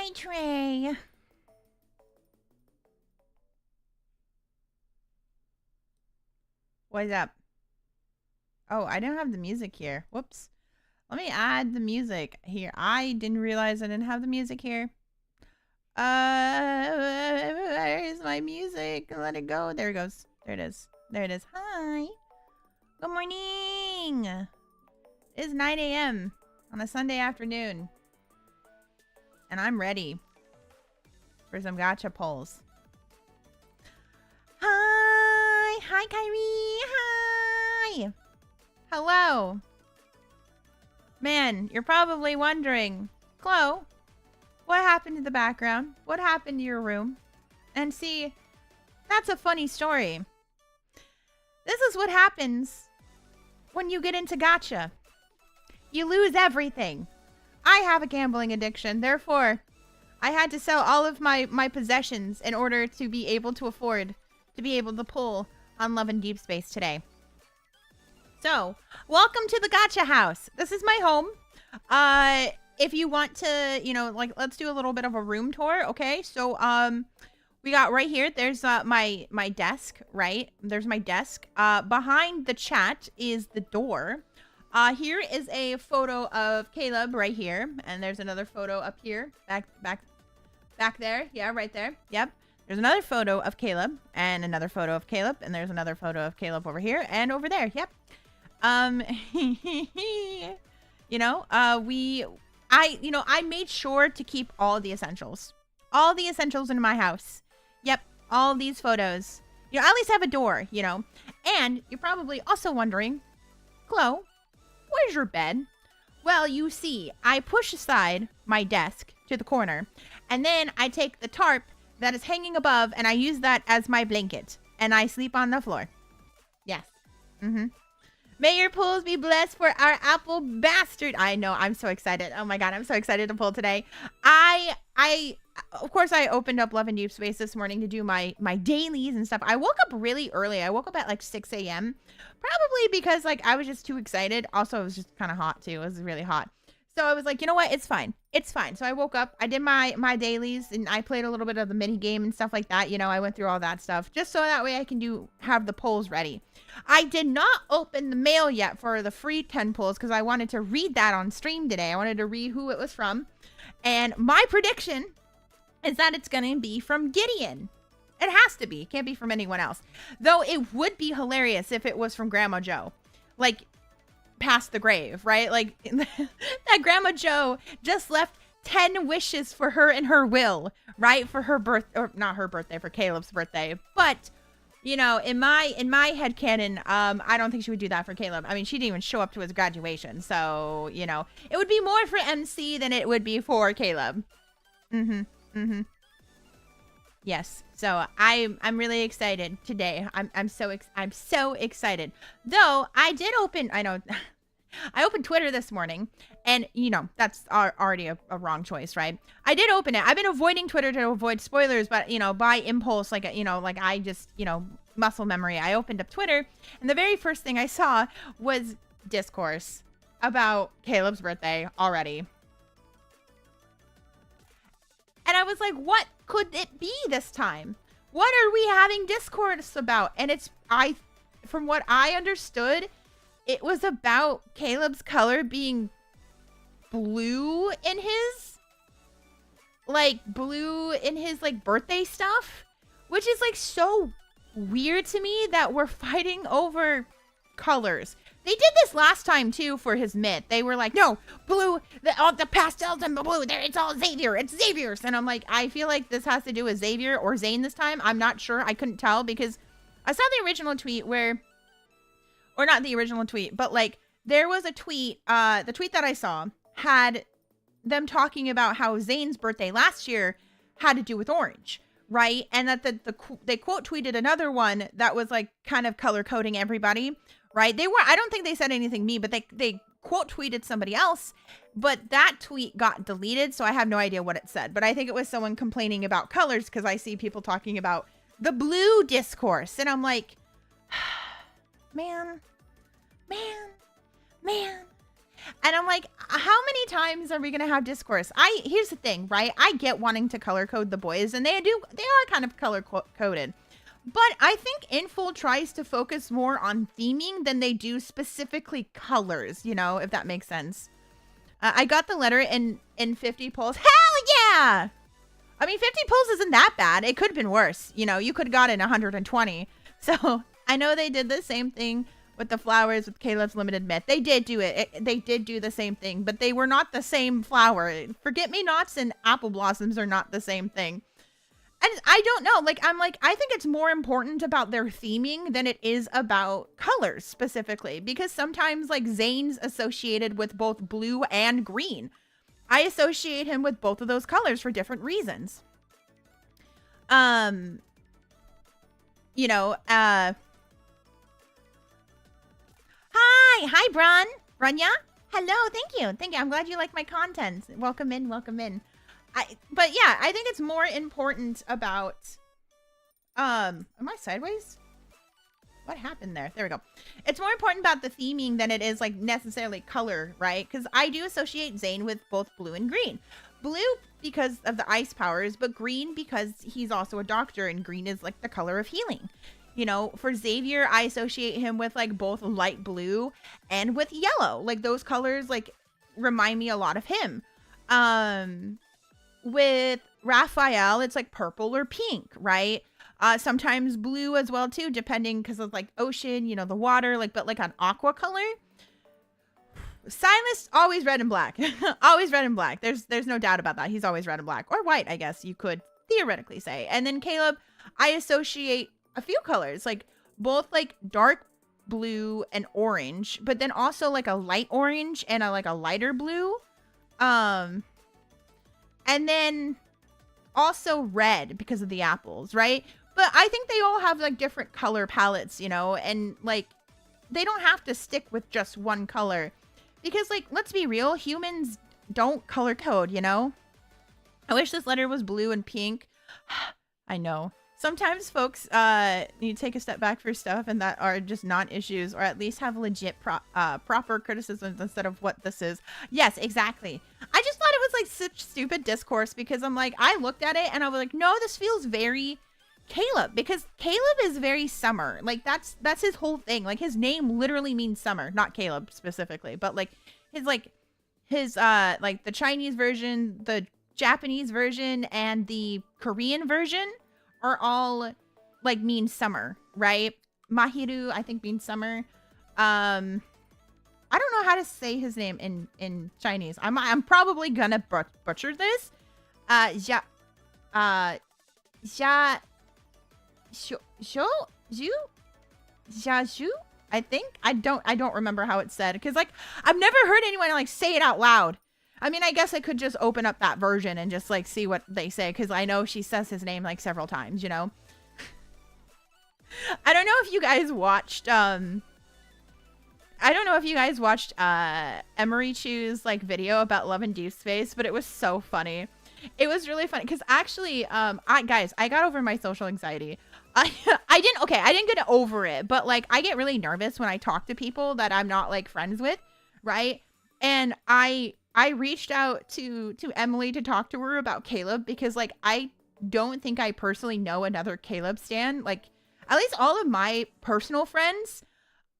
Hi, Trey. What's up? Oh, I don't have the music here. Whoops. Let me add the music here. I didn't realize I didn't have the music here. Where's my music? Let it go. There it goes. There it is. There it is. Hi. Good morning. It's 9 a.m. on a Sunday afternoon. And I'm ready for some gacha polls. Hi. Hi, Kyrie. Hi. Hello. Man, you're probably wondering, Chloe, what happened to the background? What happened to your room? And see, that's a funny story. This is what happens when you get into gacha. You lose everything. I have a gambling addiction, therefore, I had to sell all of my possessions in order to be able to afford to be able to pull on Love and Deep Space today. So, welcome to the gacha house. This is my home. If you want to, let's do a little bit of a room tour, okay? So, we got right here, there's my desk, right? There's my desk. Behind the chat is the door. Here is a photo of Caleb right here, and there's another photo up here, back there. Yeah, right there. Yep. There's another photo of Caleb, and another photo of Caleb, and there's another photo of Caleb over here and over there. Yep. I made sure to keep all the essentials. All the essentials in my house. Yep, all these photos. I at least have a door, And you're probably also wondering, Chloe, where's your bed? Well, you see, I push aside my desk to the corner, and then I take the tarp that is hanging above, and I use that as my blanket, and I sleep on the floor. Yes. Mm-hmm. May your pulls be blessed for our apple bastard. I know, I'm so excited. Oh my god, I'm so excited to pull today. Of course, I opened up Love and Deep Space this morning to do my dailies and stuff. I woke up really early. I woke up at like 6 a.m. Probably because I was just too excited. Also, it was just kind of hot too. It was really hot. So I was like, you know what? It's fine. It's fine. So I woke up. I did my dailies and I played a little bit of the mini game and stuff like that. I went through all that stuff just so that way I can have the polls ready. I did not open the mail yet for the free 10 polls because I wanted to read that on stream today. I wanted to read who it was from. And my prediction is that it's going to be from Gideon. It has to be. It can't be from anyone else. Though it would be hilarious if it was from Grandma Joe. Past the grave, right? That Grandma Joe just left 10 wishes for her in her will, right? For her birth, or not her birthday, for Caleb's birthday. But, in my headcanon, I don't think she would do that for Caleb. I mean, she didn't even show up to his graduation. So, it would be more for MC than it would be for Caleb. Yes. So I'm really excited today. I'm so excited. Though I did open, I opened Twitter this morning, and that's already a wrong choice, right? I did open it. I've been avoiding Twitter to avoid spoilers, but by impulse, I just muscle memory. I opened up Twitter, and the very first thing I saw was discourse about Caleb's birthday already. And I was like, what could it be this time? What are we having discourse about? And from what I understood, it was about Caleb's color being blue in his birthday stuff, which is so weird to me that we're fighting over colors. They did this last time too for his myth. They were like, no, blue, the pastels and blue, it's all Xavier. It's Xavier's. And I'm like, I feel like this has to do with Xavier or Zane this time. I'm not sure. I couldn't tell because I saw the original tweet or not the original tweet, but there was a tweet, the tweet that I saw had them talking about how Zane's birthday last year had to do with orange, right? And that they quote tweeted another one that was kind of color coding everybody. Right? I don't think they said anything mean, but they quote tweeted somebody else, but that tweet got deleted. So I have no idea what it said, but I think it was someone complaining about colors because I see people talking about the blue discourse. And I'm like, man, And I'm like, how many times are we gonna have discourse? Here's the thing, right? I get wanting to color code the boys, and they are kind of color coded. But I think Inful tries to focus more on theming than they do specifically colors, if that makes sense. I got the letter in 50 pulls. Hell yeah! I mean, 50 pulls isn't that bad. It could have been worse. You could have gotten 120. So I know they did the same thing with the flowers with Caleb's Limited Myth. They did do it. They did do the same thing, but they were not the same flower. Forget-me-nots and apple blossoms are not the same thing. And I don't know. I think it's more important about their theming than it is about colors specifically. Because sometimes, Zane's associated with both blue and green. I associate him with both of those colors for different reasons. Hi, Brun. Brunya? Hello, thank you. I'm glad you like my content. Welcome in. But yeah, I think it's more important about, am I sideways? What happened there? There we go. It's more important about the theming than it is necessarily color, right? Because I do associate Zane with both blue and green. Blue because of the ice powers, but green because he's also a doctor and green is the color of healing. For Xavier, I associate him with both light blue and with yellow. Those colors remind me a lot of him. With Raphael, it's purple or pink, right? Sometimes blue as well too, depending because of ocean, the water, but an aqua color. Silas always red and black. Always red and black. There's no doubt about that. He's always red and black, or white, I guess you could theoretically say. And then Caleb, I associate a few colors, both dark blue and orange, but then also a light orange and a lighter blue. And then also red because of the apples, right? But I think they all have different color palettes, and they don't have to stick with just one color because let's be real, humans don't color code, I wish this letter was blue and pink. I know. Sometimes folks need to take a step back for stuff and that are just non-issues, or at least have legit proper criticisms instead of what this is. Yes, exactly. I just thought it was such stupid discourse because I'm I looked at it and I was no, this feels very Caleb, because Caleb is very summer. That's his whole thing. His name literally means summer, not Caleb specifically, but his the Chinese version, the Japanese version, and the Korean version are all mean summer, right? Mahiru, I think, means summer. I don't know how to say his name in Chinese. I'm probably gonna butcher this. Zhu, I think. I don't remember how it's said because I've never heard anyone say it out loud. I mean, I guess I could just open up that version and just see what they say because I know she says his name several times, I don't know if you guys watched Emery Chu's video about Love and Deep Space, but it was so funny. It was really funny because actually, I got over my social anxiety. I didn't get over it, but I get really nervous when I talk to people that I'm not friends with, right? And I reached out to Emily to talk to her about Caleb because I don't think I personally know another Caleb stan. At least all of my personal friends,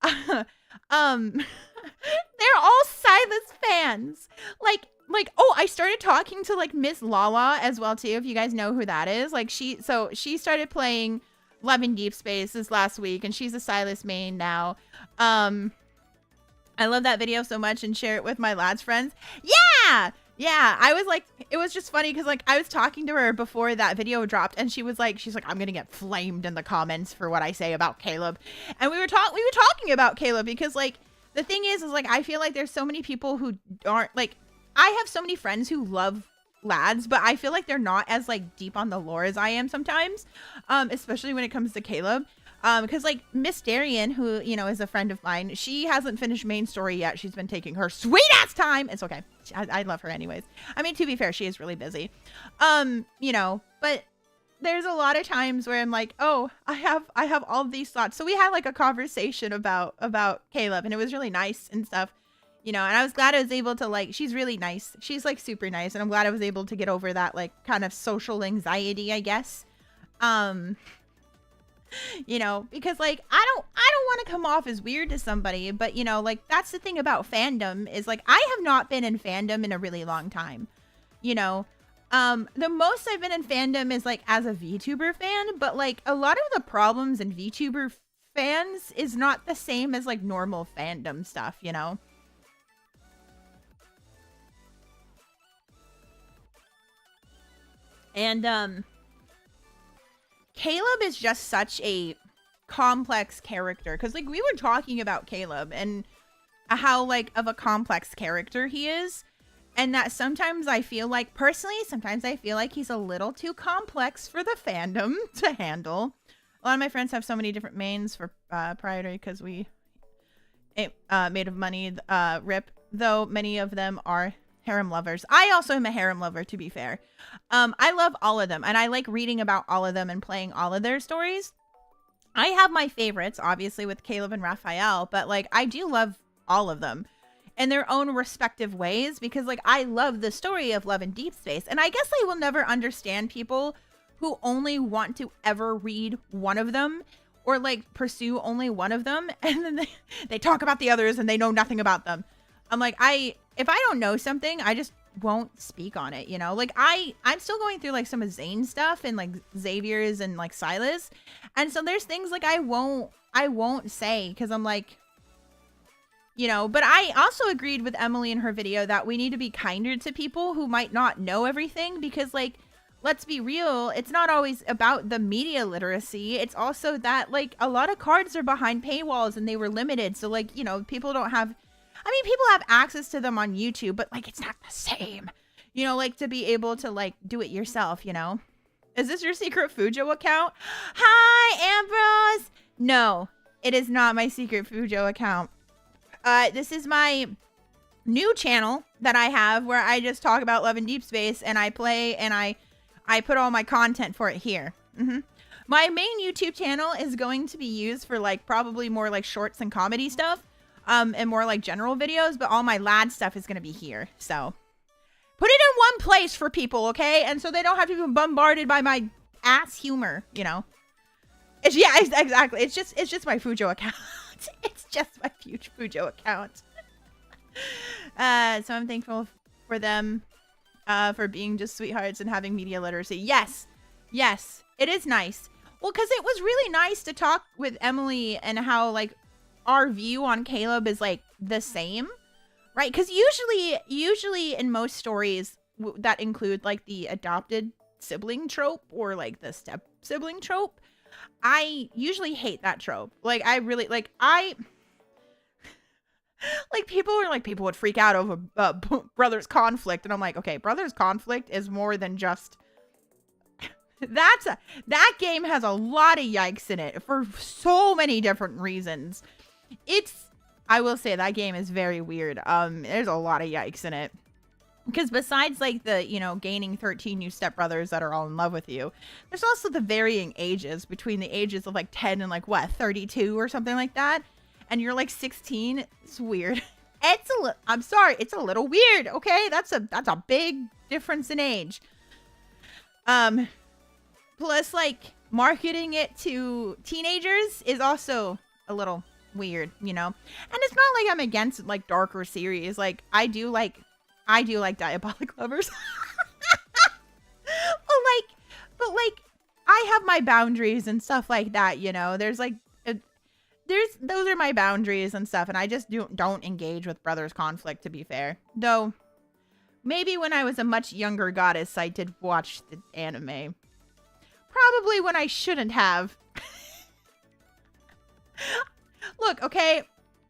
they're all Silas fans. Oh, I started talking to Miss Lala as well too, if you guys know who that is. She started playing Love in Deep Space this last week and she's a Silas main now. I love that video so much and share it with my lads friends. Yeah. I was it was just funny because I was talking to her before that video dropped and she's like, I'm going to get flamed in the comments for what I say about Caleb. And we were talking about Caleb because the thing is I feel there's so many people who aren't I have so many friends who love lads, but I feel they're not as deep on the lore as I am sometimes. Especially when it comes to Caleb. Because Miss Darian, who, is a friend of mine, she hasn't finished main story yet. She's been taking her sweet ass time. It's okay. I love her anyways. I mean, to be fair, she is really busy. But there's a lot of times where I'm oh, I have all these thoughts. So we had a conversation about Caleb and it was really nice and stuff. You know, and I was glad I was able to, like, she's really nice. She's, like, super nice. And I'm glad I was able to get over that, like, kind of social anxiety, I guess. You know, because, like, I don't want to come off as weird to somebody. But, you know, like, that's the thing about fandom is, like, I have not been in fandom in a really long time. You know, the most I've been in fandom is, like, as a VTuber fan. But, like, a lot of the problems in VTuber fans is not the same as, like, normal fandom stuff, you know? And Caleb is just such a complex character because, like, we were talking about Caleb and how, like, of a complex character he is, and that sometimes I feel like, personally, sometimes I feel like he's a little too complex for the fandom to handle. A lot of my friends have so many different mains for Priority because we made of money, rip, though many of them are harem lovers. I also am a harem lover, to be fair. I love all of them, and I like reading about all of them and playing all of their stories. I have my favorites, obviously, with Caleb and Raphael, but, like, I do love all of them in their own respective ways because, like, I love the story of love in deep space, and I guess I will never understand people who only want to ever read one of them or, like, pursue only one of them, and then they talk about the others and they know nothing about them. I'm like, if I don't know something, I just won't speak on it, you know? Like, I'm still going through, like, some of Zane's stuff and, like, Xavier's and, like, Silas. And so there's things, like, I won't say because I'm like, you know, but I also agreed with Emily in her video that we need to be kinder to people who might not know everything because, like, let's be real, it's not always about the media literacy. It's also that, like, a lot of cards are behind paywalls and they were limited. So, like, you know, people don't have... I mean, people have access to them on YouTube, but, like, it's not the same. You know, like, to be able to, like, do it yourself, you know? Is this your secret Fujo account? Hi, Ambrose! No, it is not my secret Fujo account. This is my new channel that I have where I just talk about Love in Deep Space, and I play, and I put all my content for it here. My main YouTube channel is going to be used for, like, probably more, like, shorts and comedy stuff. And more like general videos, but all my lad stuff is going to be here. So put it in one place for people, okay? And so they don't have to be bombarded by my ass humor, you know? Yeah, exactly. It's just my Fujo account. It's just my Fujo account. So I'm thankful for them, for being just sweethearts and having media literacy. Yes, it is nice. Well, because it was really nice to talk with Emily and how, like, our view on Caleb is, like, the same, right? Because usually in most stories that include, like, the adopted sibling trope or, like, the step sibling trope, I usually hate that trope. Like, I really, like, like, people are like, people would freak out over brothers conflict, and I'm like, okay, brothers conflict is more than just... that game has a lot of yikes in it for so many different reasons. I will say that game is very weird. There's a lot of yikes in it. Because besides, like, the, you know, gaining 13 new stepbrothers that are all in love with you, there's also the varying ages between the ages of, like, 10 and, like, what, 32 or something like that. And you're, like, 16. It's weird. I'm sorry. It's a little weird, okay? That's a big difference in age. Plus, like, marketing it to teenagers is also a little weird, you know? And it's not like I'm against, like, darker series. Like, I do like Diabolic Lovers. but like I have my boundaries and stuff like that, you know? Those are my boundaries and stuff, and I just don't engage with brothers conflict, to be fair. Though maybe when I was a much younger goddess, I did watch the anime. Probably when I shouldn't have. Look, okay,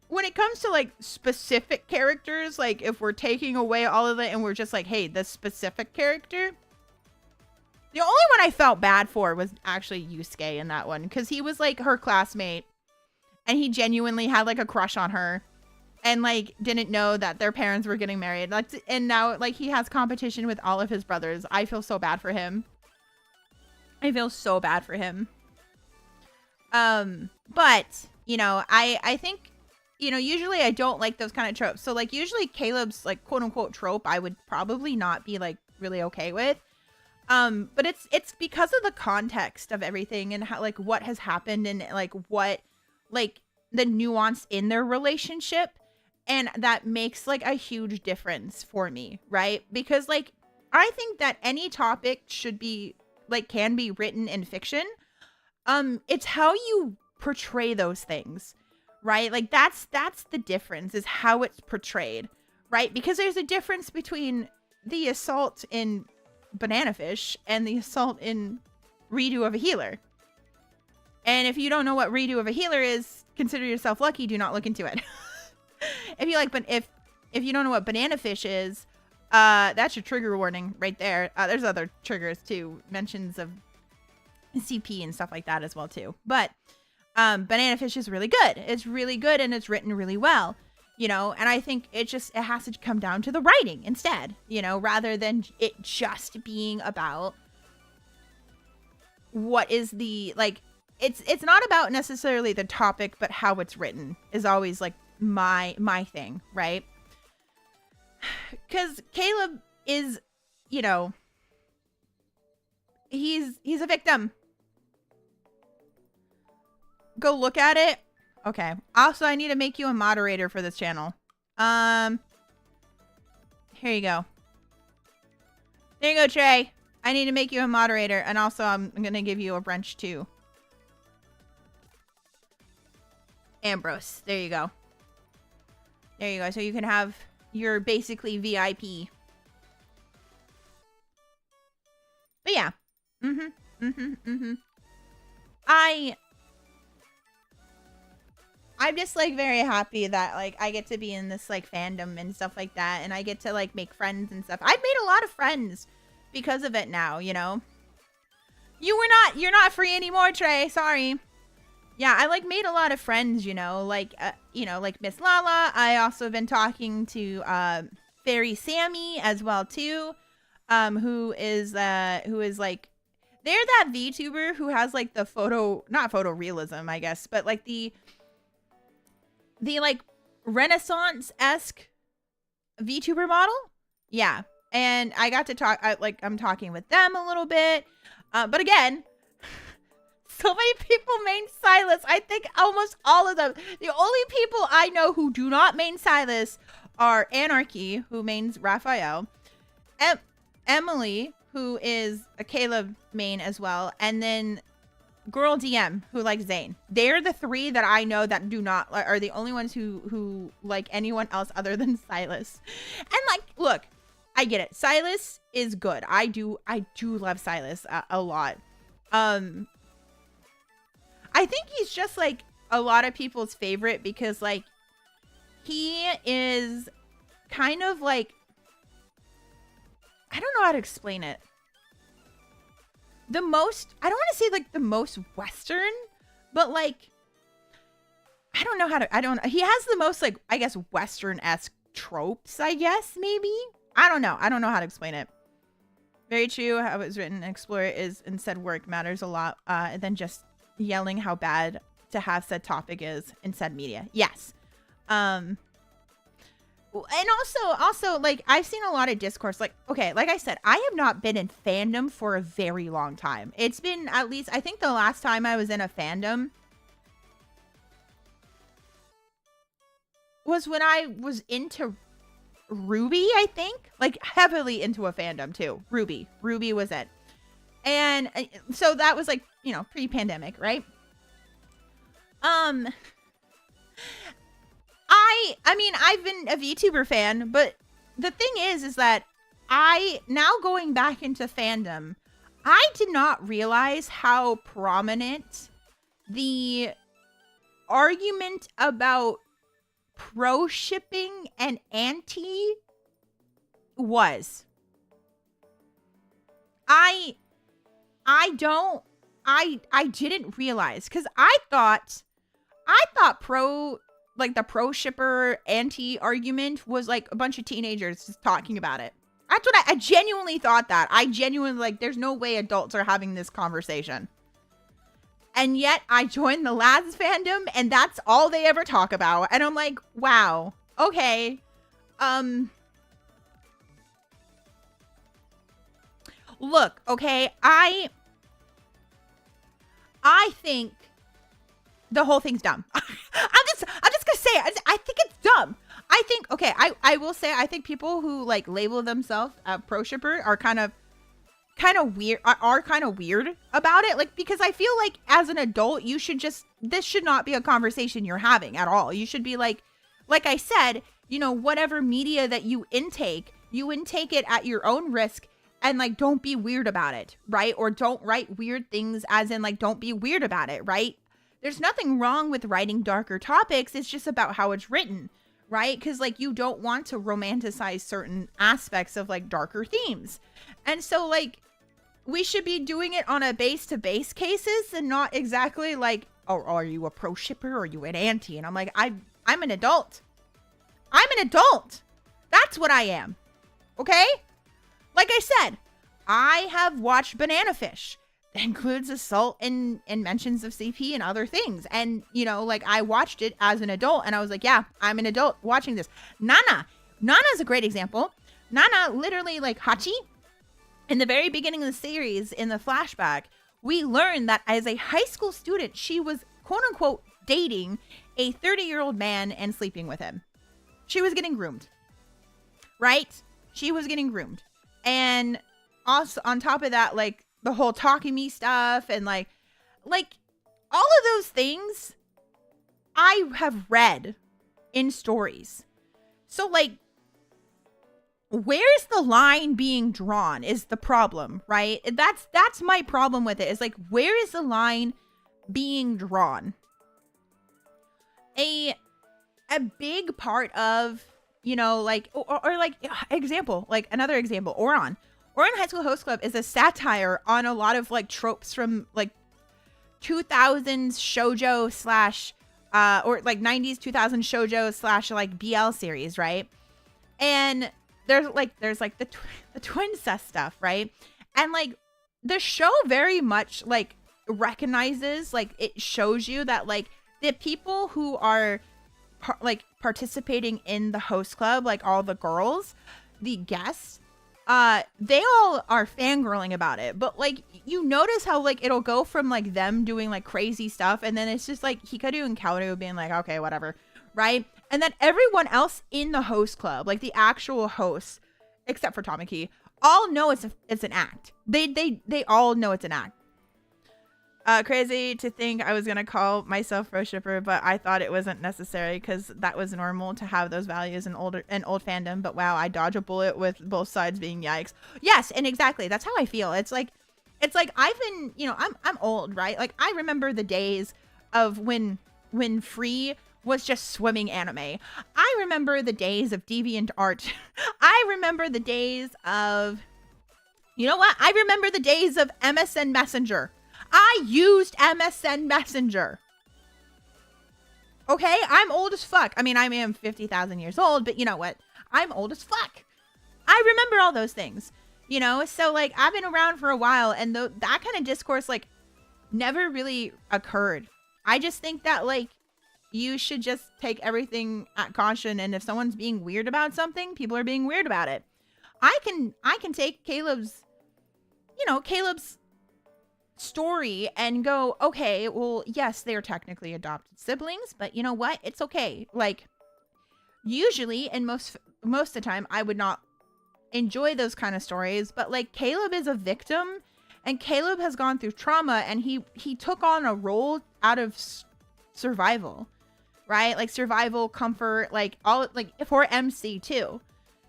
when it comes to, like, specific characters, like, if we're taking away all of it and we're just like, hey, this specific character, the only one I felt bad for was actually Yusuke in that one, because he was, like, her classmate, and he genuinely had, like, a crush on her, and, like, didn't know that their parents were getting married, like, and now, like, he has competition with all of his brothers. I feel so bad for him. But, you know, I think usually I don't like those kind of tropes. So like usually Caleb's like quote unquote trope I would probably not be like really okay with. But it's because of the context of everything and how like what has happened and like what like the nuance in their relationship, and that makes like a huge difference for me, right? Because like I think that any topic should be like can be written in fiction. It's how you portray those things, right? Like that's the difference is how it's portrayed, right? Because there's a difference between the assault in Banana Fish and the assault in Redo of a Healer. And if you don't know what Redo of a Healer is, consider yourself lucky. Do not look into it. If you like, but if you don't know what Banana Fish is, that's your trigger warning right there. There's other triggers too, mentions of CP and stuff like that as well too. But Banana Fish is really good. It's really good and it's written really well, and I think it has to come down to the writing instead, rather than it just being about what is the like it's not about necessarily the topic, but how it's written is always like my thing, right? Because Caleb is, he's a victim. Go look at it. Okay. Also, I need to make you a moderator for this channel. Here you go. There you go, Trey. I need to make you a moderator, and also I'm gonna give you a brunch too. Ambrose. There you go. There you go. So you can have your basically VIP. But yeah. I'm just like very happy that like I get to be in this like fandom and stuff like that, and I get to like make friends and stuff. I've made a lot of friends because of it now, You're not free anymore, Trey. Sorry. Yeah, I like made a lot of friends, like like Miss Lala. I also been talking to Fairy Sammy as well too, who is like they're that VTuber who has like the not photorealism, I guess, but like the like Renaissance-esque VTuber model. Yeah, and I got to talk. I'm talking with them a little bit, but again. So many people main Silas. I think almost all of them. The only people I know who do not main Silas are Anarchy, who mains Raphael, Emily, who is a Caleb main as well, and then Girl DM, who likes Zane. They're the three that I know that do not are the only ones who like anyone else other than Silas. And like, look, I get it. Silas is good. I do love Silas a lot. I think he's just like a lot of people's favorite because like he is kind of like, I don't know how to explain it. I don't want to say like the most Western, but like, he has the most like, I guess, Western-esque tropes, I guess, maybe. I don't know how to explain it. Very true. How it was written, explore is instead work matters a lot than just yelling how bad to have said topic is in said media. Yes. And also like I've seen a lot of discourse, like, okay, like I said, I have not been in fandom for a very long time. It's been at least, I think the last time I was in a fandom was when I was into Ruby, I think, like heavily into a fandom too. Ruby was it. And so that was like, pre-pandemic, right? I mean, I've been a VTuber fan, but the thing is that now going back into fandom, I did not realize how prominent the argument about pro shipping and anti was. I didn't realize, because I thought pro, like the pro shipper anti argument was like a bunch of teenagers just talking about it. That's what I genuinely thought that. I genuinely, like, there's no way adults are having this conversation. And yet I joined the lads fandom and that's all they ever talk about. And I'm like, wow, okay. Look, okay, I think the whole thing's dumb. I'm just gonna say it. I think it's dumb. I think, okay, I will say, I think people who like label themselves a pro shipper are kind of weird, are kind of weird about it. Like, because I feel like as an adult, you should just, this should not be a conversation you're having at all. You should be like I said, you know, whatever media that you intake it at your own risk. And like, don't be weird about it, right? Or don't write weird things, as in like, don't be weird about it, right? There's nothing wrong with writing darker topics. It's just about how it's written, right? Because like, you don't want to romanticize certain aspects of like darker themes. And so like, we should be doing it on a base-to-base cases and not exactly like, oh, are you a pro shipper or are you an anti? And I'm like, I'm an adult. I'm an adult. That's what I am. Okay? Like I said, I have watched Banana Fish. That includes assault and mentions of CP and other things. And, you know, like I watched it as an adult and I was like, yeah, I'm an adult watching this. Nana's a great example. Nana literally, like Hachi, in the very beginning of the series, in the flashback, we learned that as a high school student, she was quote unquote dating a 30-year-old man and sleeping with him. She was getting groomed, right? She was getting groomed. And also on top of that, like the whole talking me stuff and like all of those things I have read in stories. So like, where's the line being drawn is the problem, right? That's my problem with it. Is like, where is the line being drawn? A big part of, you know, like, or like example, like another example, Ouran High School Host Club is a satire on a lot of like tropes from like 2000s shoujo slash or like 90s 2000s shoujo slash like BL series, right? And there's like the twincest stuff, right? And like the show very much like recognizes, like it shows you that like the people who are like participating in the host club, like all the girls, the guests, they all are fangirling about it. But like, you notice how like it'll go from like them doing like crazy stuff, and then it's just like Hikaru and Kaoru being like, okay, whatever, right? And then everyone else in the host club, like the actual hosts, except for Tamaki, all know it's an act. They all know it's an act. Crazy to think I was gonna call myself pro shipper, but I thought it wasn't necessary because that was normal to have those values in old fandom. But wow, I dodge a bullet with both sides being yikes. Yes, and exactly, that's how I feel. It's like I've been, you know, I'm old, right? Like I remember the days of when Free was just swimming anime. I remember the days of deviant art. I remember the days of, you know what? I remember the days of MSN Messenger. I used MSN Messenger. Okay, I'm old as fuck. I mean, I am 50,000 years old, but you know what? I'm old as fuck. I remember all those things, you know? So like, I've been around for a while, and that kind of discourse like never really occurred. I just think that like, you should just take everything at caution, and if someone's being weird about something, people are being weird about it. I can take Caleb's story and go, okay, well, yes, they're technically adopted siblings, but you know what? It's okay. Like, usually, and most of the time, I would not enjoy those kind of stories, but like, Caleb is a victim, and Caleb has gone through trauma, and he took on a role out of survival, right? Like survival, comfort, like all, like for MC too,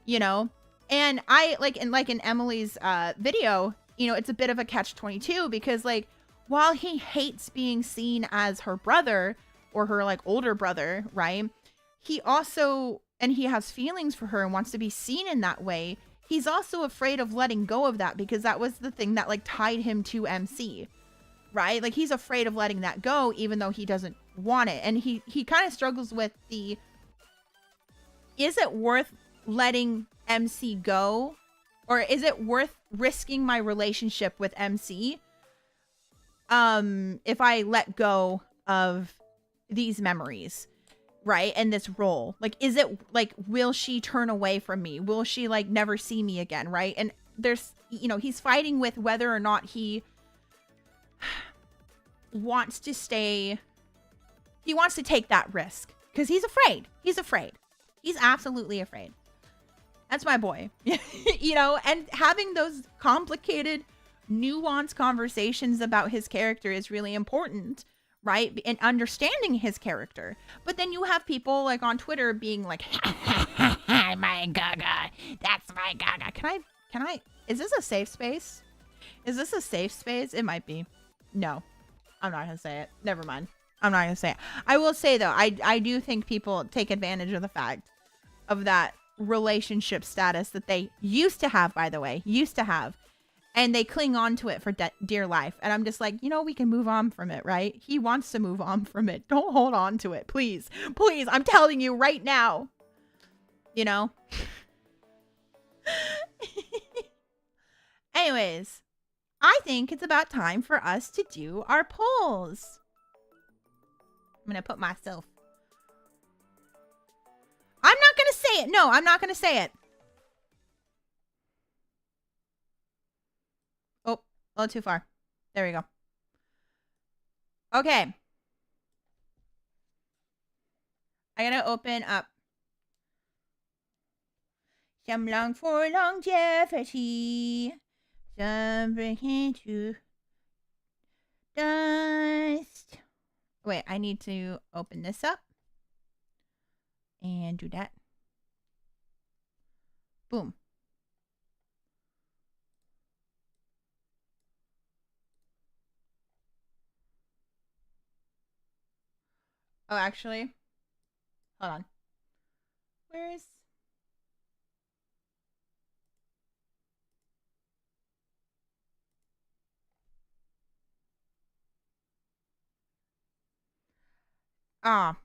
you know? And I like in Emily's video, you know, it's a bit of a catch-22 because like, while he hates being seen as her brother or her like older brother, right? He also, and he has feelings for her and wants to be seen in that way. He's also afraid of letting go of that because that was the thing that like tied him to MC, right? Like he's afraid of letting that go, even though he doesn't want it. And he kind of struggles with the, is it worth letting MC go? Or is it worth risking my relationship with MC if I let go of these memories, right? And this role, like, is it like, will she turn away from me? Will she like never see me again? Right? And there's, you know, he's fighting with whether or not he wants to stay. He wants to take that risk because he's afraid. He's afraid. He's absolutely afraid. That's my boy. You know, and having those complicated, nuanced conversations about his character is really important, right? And understanding his character. But then you have people like on Twitter being like, my gaga, that's my gaga. Can I, is this a safe space? Is this a safe space? It might be. No, I'm not gonna say it. Never mind. I'm not gonna say it. I will say though, I do think people take advantage of the fact of that relationship status that they used to have, by the way, and they cling on to it for dear life. And I'm just like, you know, we can move on from it, right? He wants to move on from it. Don't hold on to it, please. Please, I'm telling you right now. You know? Anyways, I think it's about time for us to do our polls. I'm gonna put myself. I'm not gonna say it. No, I'm not gonna say it. Oh, a little too far. There we go. Okay. I'm gonna open up some long for longevity. Jumping into dust. Wait, I need to open this up and do that. Boom. Oh, actually, hold on. Where's... Ah.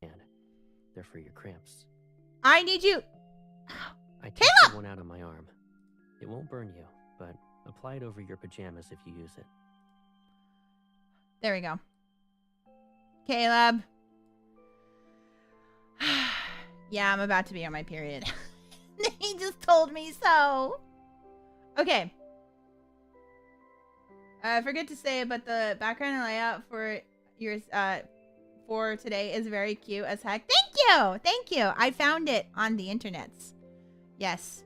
And they're for your cramps. I need you. I tested one out on my arm. It won't burn you, but apply it over your pajamas if you use it. There we go. Caleb. Yeah, I'm about to be on my period. He just told me so. Okay. I forget to say, but the background layout for yours for today is very cute as heck. Thank you. Thank you. I found it on the internets. Yes.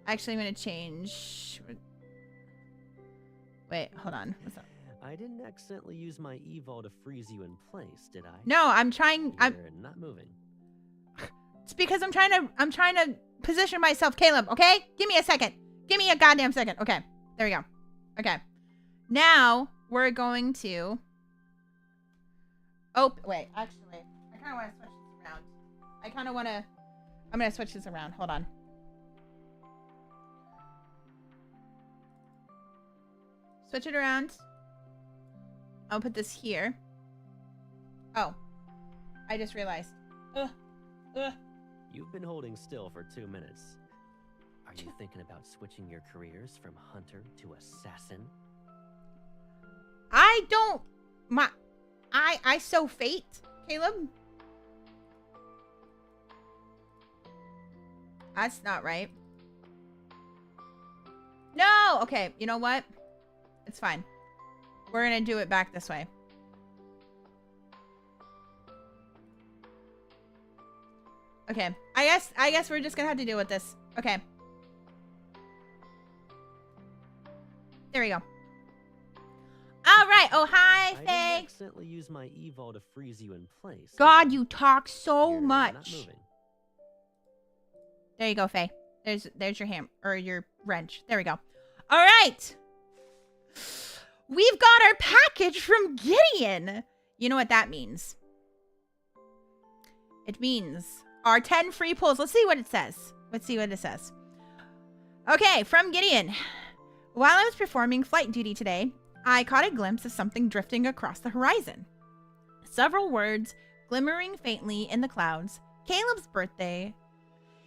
Actually, I'm going to change. Wait, hold on. What's up? I didn't accidentally use my evol to freeze you in place, did I? No, I'm trying. You're not moving. It's because I'm trying to position myself, Caleb, okay? Give me a second. Give me a goddamn second. Okay. There we go. Okay. Now we're going to... Oh, wait. Actually, I kind of want to switch this around. I'm going to switch this around. Hold on. Switch it around. I'll put this here. Oh. I just realized. You've been holding still for 2 minutes. Are you thinking about switching your careers from hunter to assassin? I don't... I sow fate, Caleb. That's not right. No! Okay, you know what? It's fine. We're gonna do it back this way. Okay. I guess we're just gonna have to deal with this. Okay. There we go. All right. Oh, hi, Faye. I didn't accidentally use my evol to freeze you in place. God, you talk so You're much. Not moving. There you go, Faye. There's your ham or your wrench. There we go. All right. We've got our package from Gideon. You know what that means? It means our 10 free pulls. Let's see what it says. Let's see what it says. Okay, from Gideon. While I was performing flight duty today, I caught a glimpse of something drifting across the horizon. Several words glimmering faintly in the clouds. Caleb's birthday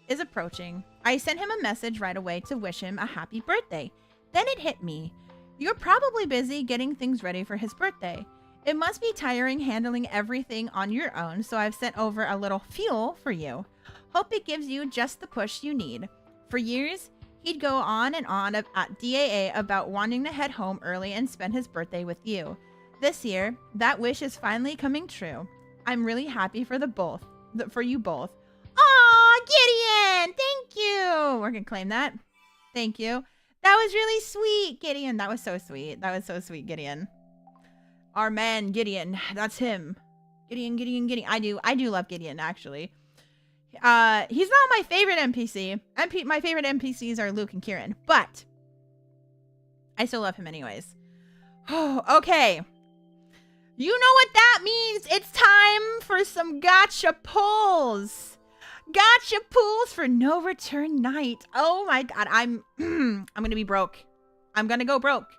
is approaching. I sent him a message right away to wish him a happy birthday. Then it hit me. You're probably busy getting things ready for his birthday. It must be tiring handling everything on your own, so I've sent over a little fuel for you. Hope it gives you just the push you need. For years, he'd go on and on at DAA about wanting to head home early and spend his birthday with you. This year, that wish is finally coming true. I'm really happy for for you both. Aw, Gideon! Thank you! We're gonna claim that. Thank you. That was really sweet, Gideon. That was so sweet. That was so sweet, Gideon. Our man, Gideon. That's him. Gideon. I do love Gideon, actually. He's not my favorite NPC. My favorite NPCs are Luke and Kieran, but I still love him anyways. Oh, okay. You know what that means? It's time for some gotcha pulls. Gotcha pulls for no return night. Oh my god, I'm gonna be broke. I'm gonna go broke.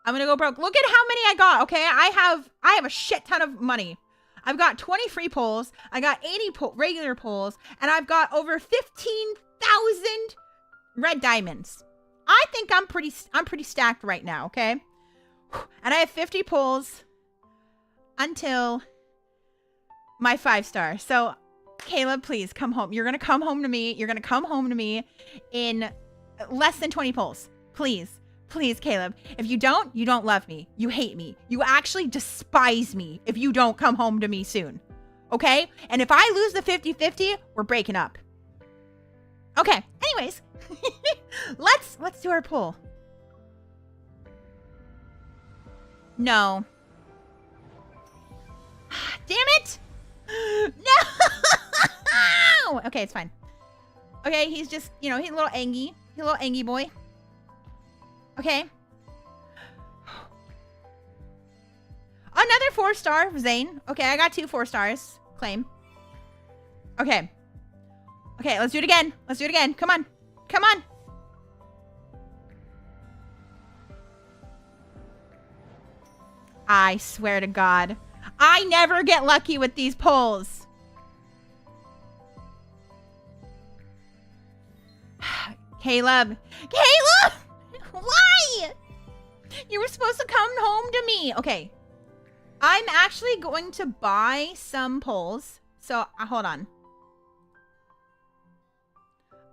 Look at how many I got, okay? I have a shit ton of money. I've got 20 free pulls, I got 80 regular pulls, and I've got over 15,000 red diamonds. I think I'm pretty stacked right now, okay? And I have 50 pulls until my 5-star. So, Caleb, please come home. You're going to come home to me. You're going to come home to me in less than 20 pulls. Please. Please, Caleb. If you don't love me. You hate me. You actually despise me if you don't come home to me soon. Okay? And if I lose the 50-50, we're breaking up. Okay. Anyways, let's do our pull. No. Damn it! No! Okay, it's fine. Okay, he's just, he's a little angy. He's a little angy boy. Okay. Another 4-star, Zane. Okay, I got 2 4-stars. Claim. Okay. Okay, let's do it again. Come on. I swear to God. I never get lucky with these pulls. Caleb! Why? You were supposed to come home to me. Okay. I'm actually going to buy some pulls. So, hold on.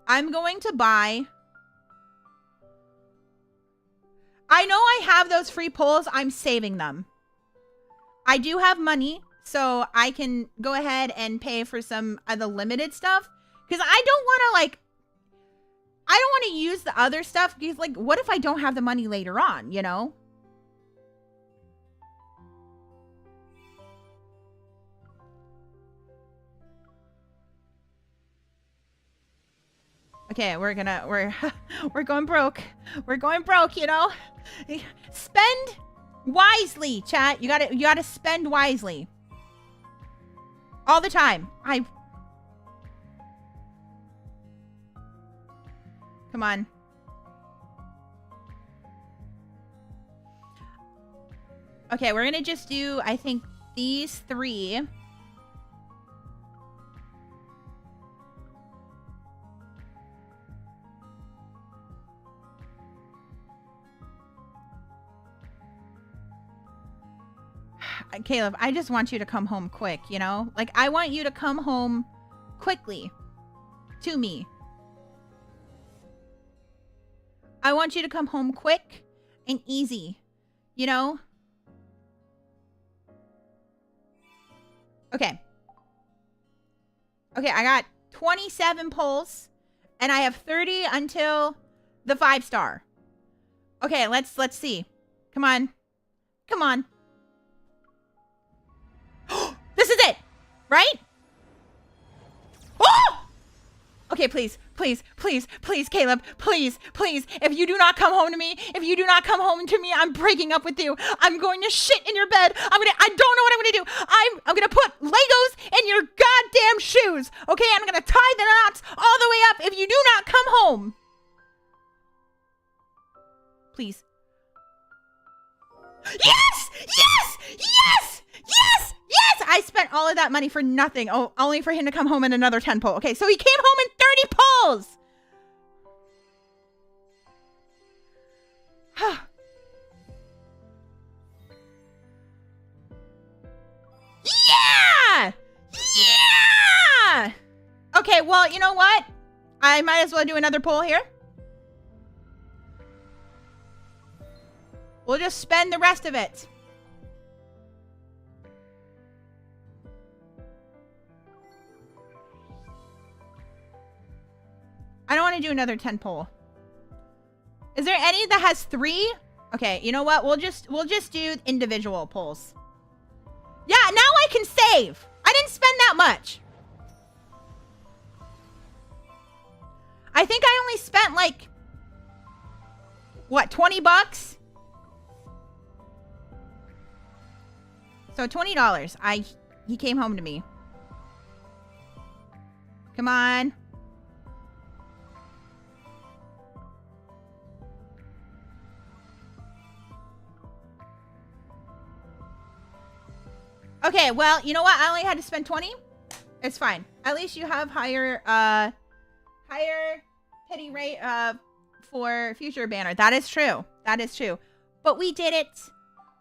I'm going to buy... I know I have those free pulls. I'm saving them. I do have money, so I can go ahead and pay for some of the limited stuff. Because I don't want to use the other stuff. Because, what if I don't have the money later on, Okay, we're going broke. We're going broke, Spend wisely, chat. You gotta spend wisely. All the time. Come on. Okay, we're gonna just do, I think, these 3. Caleb, I just want you to come home quick, I want you to come home quickly to me. I want you to come home quick and easy, Okay. Okay, I got 27 pulls and I have 30 until the 5-star. Okay, let's see. Come on. This is it, right? Oh! Okay, please, Caleb, please. If you do not come home to me, I'm breaking up with you. I'm going to shit in your bed. I don't know what I'm gonna do. I'm gonna put Legos in your goddamn shoes. Okay, I'm gonna tie the knots all the way up if you do not come home. Please. Yes! I spent all of that money for nothing. Oh, only for him to come home in another 10 pull. Okay, so he came home in 30 pulls. know what? I might as well do another poll here. We'll just spend the rest of it. I don't want to do another 10 poll. Is there any that has 3? Okay, you know what? We'll just do individual polls. Yeah, now I can save. I didn't spend that much. I think I only spent like what, 20 bucks? So $20. He came home to me. Come on. Okay, well, you know what? I only had to spend 20. It's fine. At least you have higher pity rate for future banner. That is true. That is true. But we did it.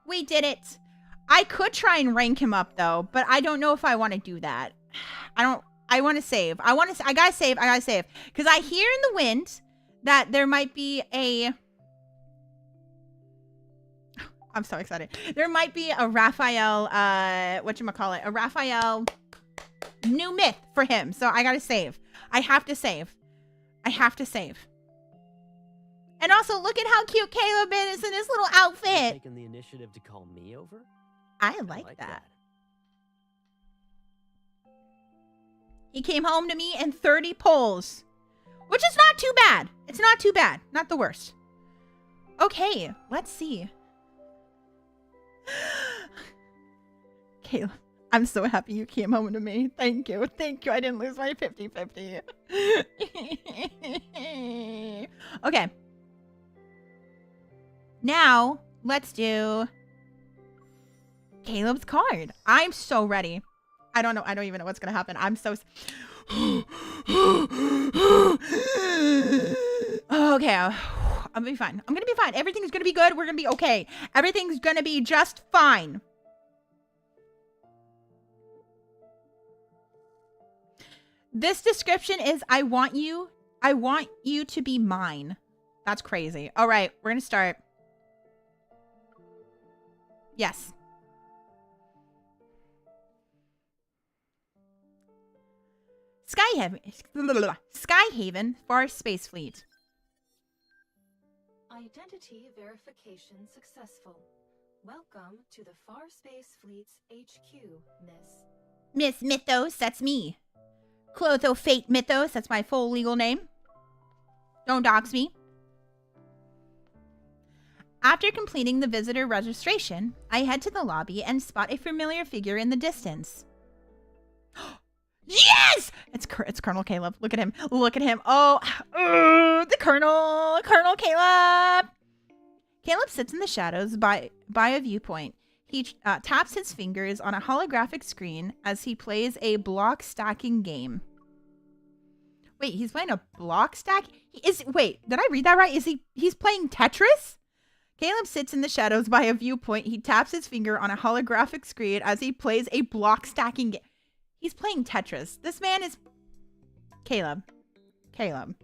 We did it. I could try and rank him up though, but I don't know if I want to do that. I want to save. I gotta save. I gotta save. Because I hear in the wind that there might be a... I'm so excited. There might be a Raphael, whatchamacallit, a Raphael new myth for him. So I gotta save. I have to save. I have to save. And also, look at how cute Caleb is in his little outfit. Taking the initiative to call me over? I like that. He came home to me in 30 polls, which is not too bad. It's not too bad. Not the worst. Okay, let's see. Caleb, I'm so happy you came home to me. Thank you. Thank you. I didn't lose my 50-50. Okay. Now, let's do Caleb's card. I'm so ready. I don't know. I don't even know what's going to happen. I'm so... Okay. I'm going to be fine. I'm going to be fine. Everything's going to be good. We're going to be okay. Everything's going to be just fine. This description is, I want you to be mine. That's crazy. All right. We're going to start. Yes. Skyhaven Far Space Fleet. Identity verification successful. Welcome to the Far Space Fleet's HQ, Miss. Miss Mythos, that's me. Clotho Fate Mythos, that's my full legal name. Don't dox me. After completing the visitor registration, I head to the lobby and spot a familiar figure in the distance. Yes! It's Colonel Caleb. Look at him. Look at him. Oh, the Colonel. Colonel Caleb. Caleb sits in the shadows by a viewpoint. He taps his fingers on a holographic screen as he plays a block stacking game. Wait, he's playing a block stack? Wait, did I read that right? He's playing Tetris? Caleb sits in the shadows by a viewpoint. He taps his finger on a holographic screen as he plays a block stacking game. He's playing Tetris. This man is... Caleb. Caleb.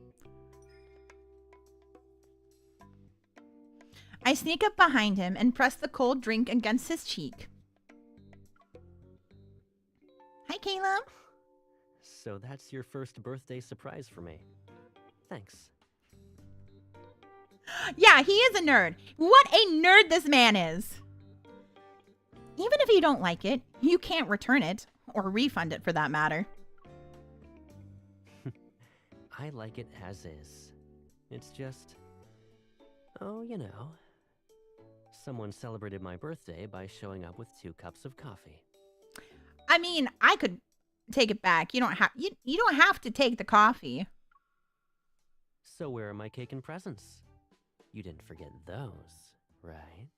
I sneak up behind him and press the cold drink against his cheek. Hi, Caleb. So that's your first birthday surprise for me. Thanks. Yeah, he is a nerd. What a nerd this man is. Even if you don't like it, you can't return it. Or refund it for that matter. I like it as is. It's just... Oh, you know. Someone celebrated my birthday by showing up with 2 cups of coffee. I mean, I could take it back. You don't have to take the coffee. So where are my cake and presents? You didn't forget those, right?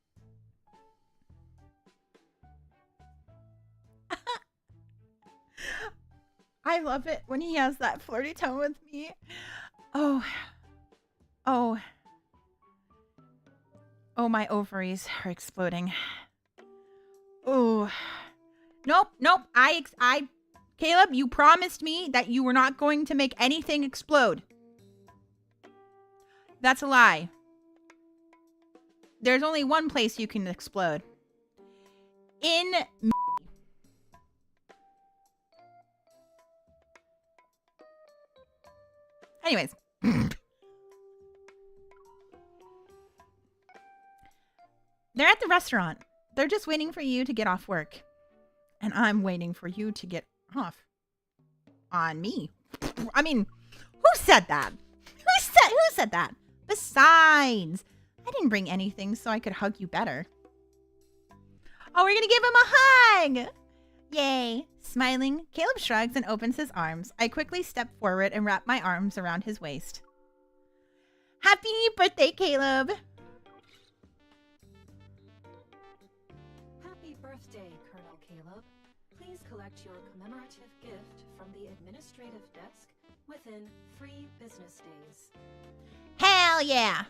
I love it when he has that flirty tone with me. Oh, my ovaries are exploding. Oh, nope. I Caleb, you promised me that you were not going to make anything explode. That's a lie. There's only one place you can explode. In me. Anyways. They're at the restaurant. They're just waiting for you to get off work. And I'm waiting for you to get off on me. I mean, who said that? Who said that? Besides, I didn't bring anything so I could hug you better. Oh, we're gonna give him a hug! Yay. Smiling, Caleb shrugs and opens his arms. I quickly step forward and wrap my arms around his waist. Happy birthday, Caleb! Happy birthday, Colonel Caleb. Please collect your commemorative gift from the administrative desk within 3 business days. Hell yeah!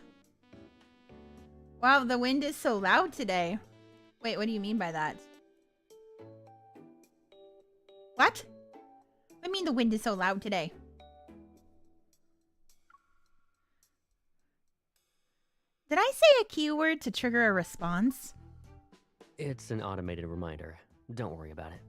Wow, the wind is so loud today. Wait, what do you mean by that? What? What do you mean the wind is so loud today? Did I say a keyword to trigger a response? It's an automated reminder. Don't worry about it.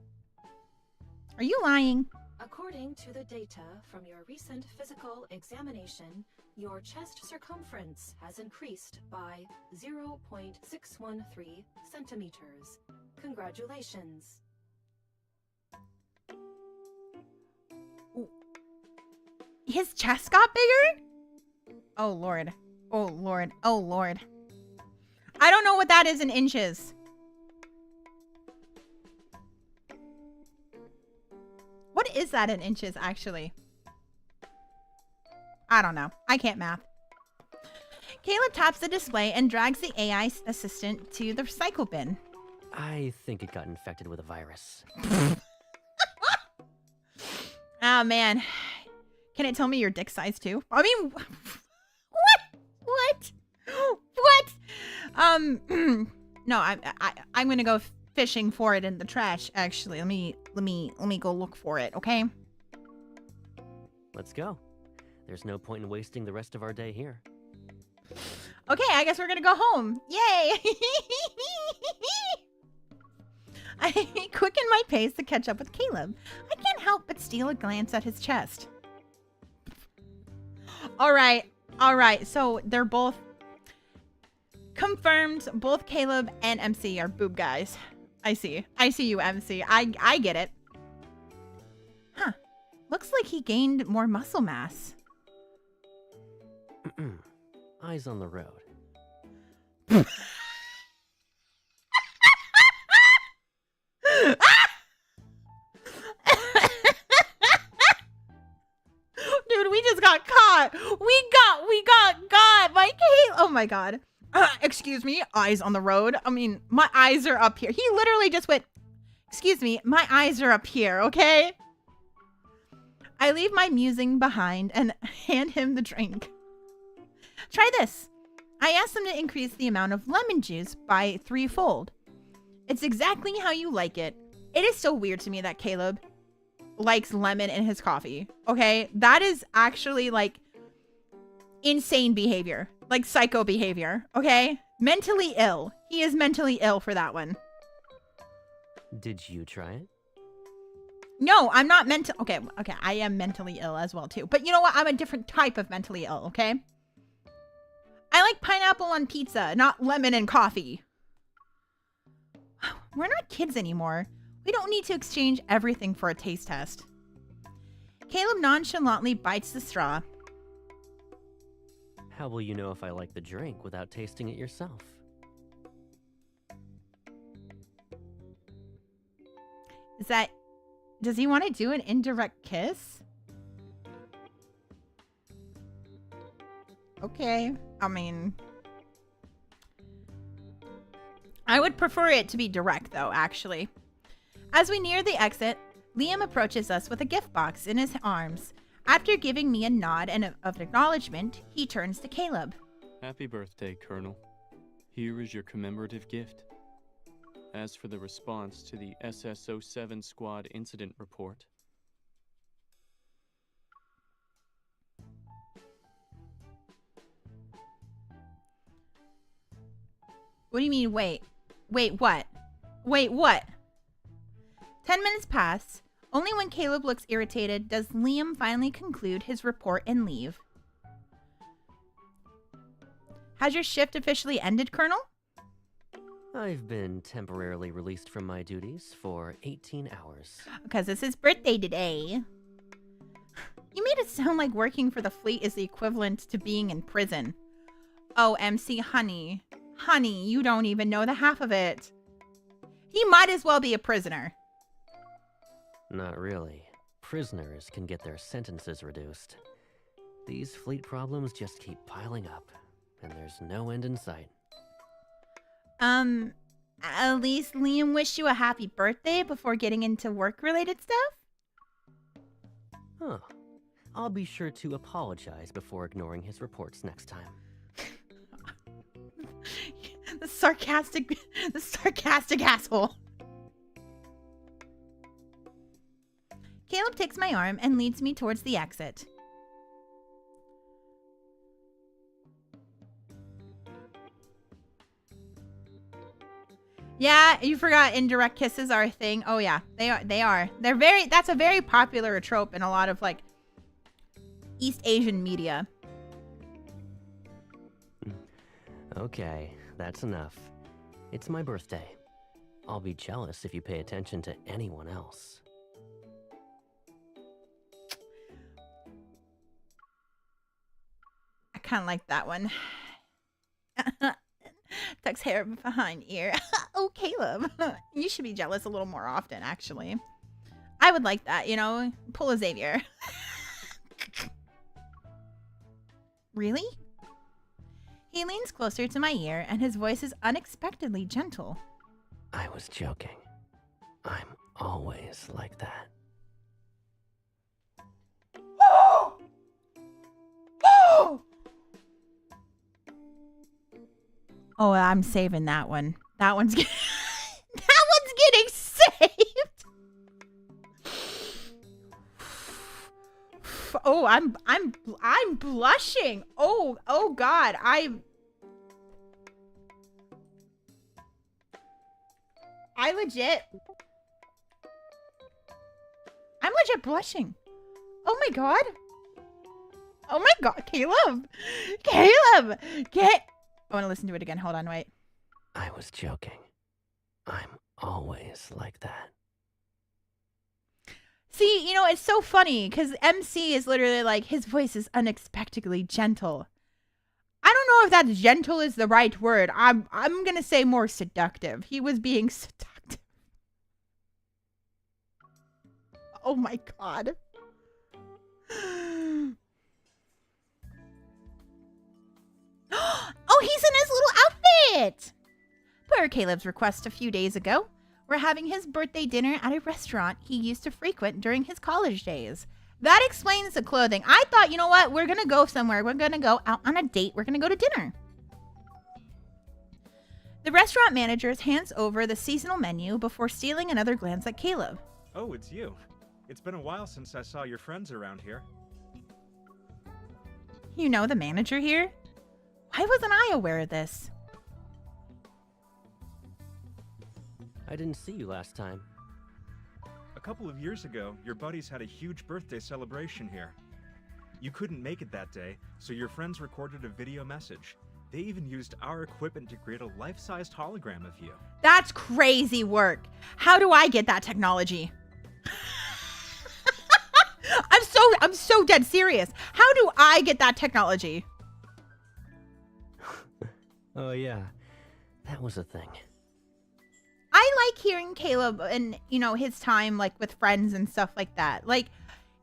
Are you lying? According to the data from your recent physical examination, your chest circumference has increased by 0.613 centimeters. Congratulations. His chest got bigger? Oh, Lord. Oh, Lord. Oh, Lord. I don't know what that is in inches. What is that in inches, actually? I don't know. I can't math. Caleb taps the display and drags the AI assistant to the recycle bin. I think it got infected with a virus. Oh, man. Can it tell me your dick size, too? I mean, what? No, I'm gonna go fishing for it in the trash, actually. Let me go look for it, okay? Let's go. There's no point in wasting the rest of our day here. Okay, I guess we're gonna go home. Yay! I quicken my pace to catch up with Caleb. I can't help but steal a glance at his chest. All right. So they're both confirmed. Both Caleb and MC are boob guys. I see you, MC. I get it. Huh. Looks like he gained more muscle mass. Eyes on the road. Dude, we just got caught. We got by Caleb. Oh my god. Excuse me, eyes on the road. I mean, my eyes are up here. He literally just went, excuse me, my eyes are up here, okay? I leave my musing behind and hand him the drink. Try this. I asked him to increase the amount of lemon juice by 3-fold. It's exactly how you like it. It is so weird to me that Caleb likes lemon in his coffee, okay? That is actually, like, insane behavior. Like, psycho behavior, okay? Mentally ill. He is mentally ill for that one. Did you try it? No, I'm not mental. Okay, I am mentally ill as well, too. But you know what? I'm a different type of mentally ill, okay? I like pineapple on pizza, not lemon and coffee. We're not kids anymore. We don't need to exchange everything for a taste test. Caleb nonchalantly bites the straw. How will you know if I like the drink without tasting it yourself? Does he want to do an indirect kiss? Okay, I mean, I would prefer it to be direct though, actually. As we near the exit, Liam approaches us with a gift box in his arms. After giving me a nod and of acknowledgement, he turns to Caleb. Happy birthday, Colonel. Here is your commemorative gift. As for the response to the SS-07 squad incident report, What do you mean, wait? Wait, what? Wait, what? 10 minutes pass. Only when Caleb looks irritated does Liam finally conclude his report and leave. Has your shift officially ended, Colonel? I've been temporarily released from my duties for 18 hours. Because it's his birthday today. You made it sound like working for the fleet is the equivalent to being in prison. Oh, MC, honey. Honey, you don't even know the half of it. He might as well be a prisoner. Not really. Prisoners can get their sentences reduced. These fleet problems just keep piling up, and there's no end in sight. At least Liam wished you a happy birthday before getting into work-related stuff? Huh. I'll be sure to apologize before ignoring his reports next time. The sarcastic asshole. Caleb takes my arm and leads me towards the exit. Yeah, you forgot indirect kisses are a thing. Oh yeah, they are. That's a very popular trope in a lot of like East Asian media. Okay, that's enough. It's my birthday. I'll be jealous if you pay attention to anyone else. I kind of like that one. Tucks hair behind ear. Oh, Caleb. You should be jealous a little more often, actually. I would like that, you know? Pull a Xavier. Really? He leans closer to my ear, and his voice is unexpectedly gentle. I was joking. I'm always like that. Oh! Oh! Oh, I'm saving that one. That one's getting saved. Oh, I'm blushing. Oh God, I'm legit blushing. Oh my God. Oh my God, Caleb, get. I want to listen to it again. Hold on, wait. I was joking. I'm always like that. See, you know, it's so funny because MC is literally like, his voice is unexpectedly gentle. I don't know if that gentle is the right word. I'm going to say more seductive. He was being seductive. Oh my God. Oh, he's in his little outfit. Per Caleb's request a few days ago, we're having his birthday dinner at a restaurant he used to frequent during his college days. That explains the clothing. I thought, you know what? We're going to go somewhere. We're going to go out on a date. We're going to go to dinner. The restaurant manager hands over the seasonal menu before stealing another glance at Caleb. Oh, it's you. It's been a while since I saw your friends around here. You know the manager here? Why wasn't I aware of this? I didn't see you last time. A couple of years ago, your buddies had a huge birthday celebration here. You couldn't make it that day, so your friends recorded a video message. They even used our equipment to create a life-sized hologram of you. That's crazy work. How do I get that technology? I'm so dead serious. How do I get that technology? Oh yeah, that was a thing. I like hearing Caleb and, you know, his time like with friends and stuff like that. Like,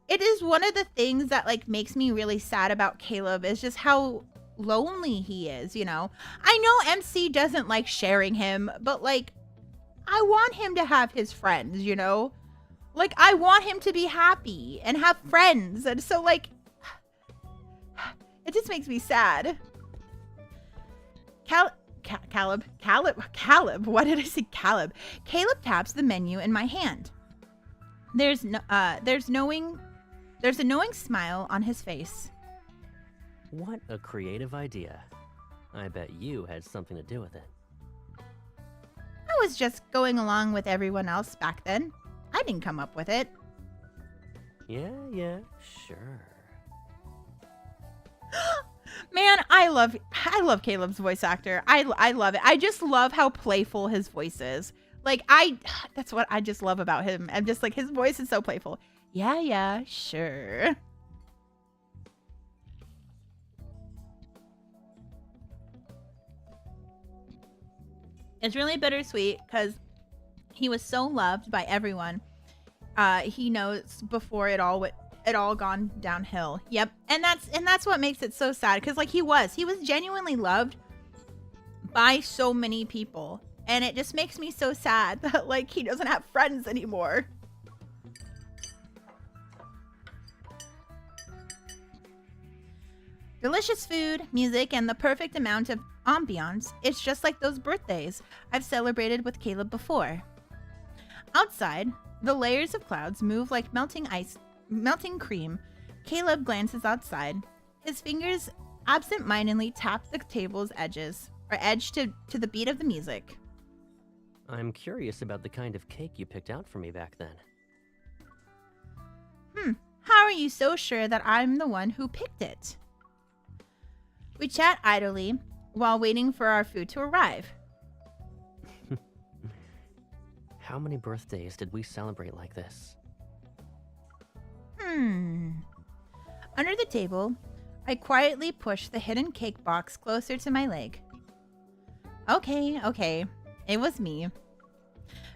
it is one of the things that like makes me really sad about Caleb is just how lonely he is, you know. I know MC doesn't like sharing him, but like I want him to have his friends, you know. Like, I want him to be happy and have friends. And so like it just makes me sad. Caleb, what did I say? Caleb taps the menu in my hand. There's a knowing smile on his face. What a creative idea. I bet you had something to do with it. was just going along with everyone else back then. I didn't come up with it. Yeah, sure. Man, I love Caleb's voice actor. I love it. I just love how playful his voice is. Like that's what I just love about him. I'm just like, his voice is so playful. Yeah, sure. It's really bittersweet because he was so loved by everyone. He knows before it all gone downhill. Yep. And that's what makes it so sad, because like he was genuinely loved by so many people, and it just makes me so sad that like he doesn't have friends anymore. Delicious food, music, and the perfect amount of ambiance. It's just like those birthdays I've celebrated with Caleb before. Outside, the layers of clouds move like melting cream. Caleb glances outside. His fingers absent-mindedly tap the table's edge to the beat of the music. I'm curious about the kind of cake you picked out for me back then. How are you so sure that I'm the one who picked it? We chat idly while waiting for our food to arrive. How many birthdays did we celebrate like this? Under the table, I quietly push the hidden cake box closer to my leg. Okay. It was me.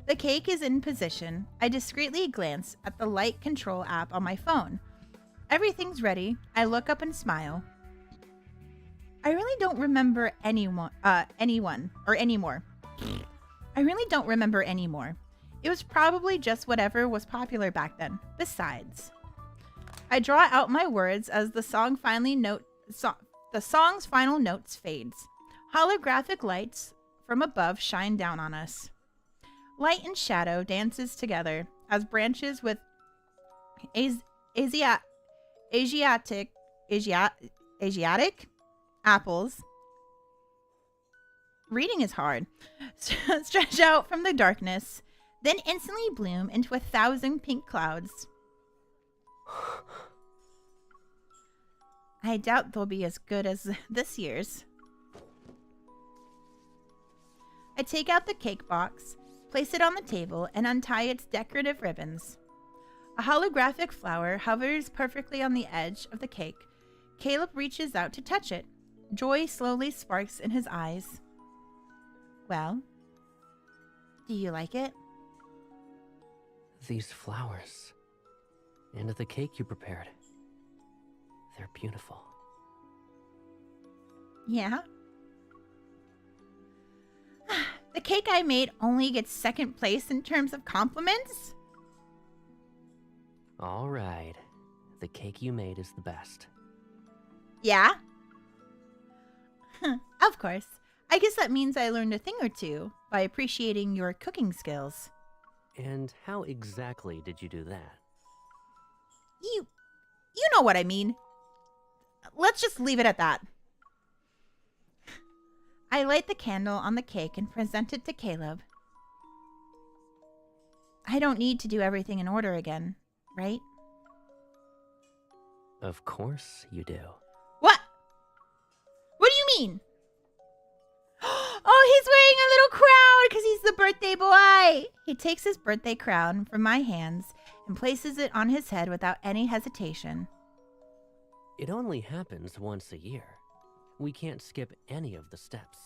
The cake is in position. I discreetly glance at the light control app on my phone. Everything's ready. I look up and smile. I really don't remember anyone anymore. I really don't remember anymore. It was probably just whatever was popular back then. Besides, I draw out my words as the song's final notes fades. Holographic lights from above shine down on us. Light and shadow dances together as branches with Asiatic apples. Reading is hard. Stretch out from the darkness, then instantly bloom into 1,000 pink clouds. I doubt they'll be as good as this year's. I take out the cake box, place it on the table, and untie its decorative ribbons. A holographic flower hovers perfectly on the edge of the cake. Caleb reaches out to touch it. Joy slowly sparks in his eyes. Well, do you like it? These flowers. And the cake you prepared. They're beautiful. Yeah? The cake I made only gets second place in terms of compliments? All right. The cake you made is the best. Yeah? Of course. I guess that means I learned a thing or two by appreciating your cooking skills. And how exactly did you do that? You know what I mean. Let's just leave it at that. I light the candle on the cake and present it to Caleb. I don't need to do everything in order again, right? Of course you do. What? What do you mean? Oh, he's wearing a little crown because he's the birthday boy. He takes his birthday crown from my hands and places it on his head without any hesitation. It only happens once a year. We can't skip any of the steps.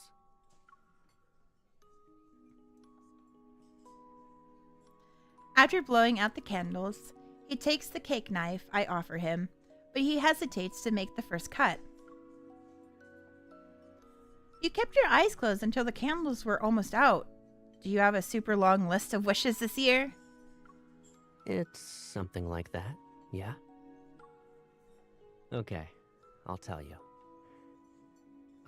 After blowing out the candles, he takes the cake knife I offer him, but he hesitates to make the first cut. You kept your eyes closed until the candles were almost out. Do you have a super long list of wishes this year? It's something like that, yeah? Okay, I'll tell you.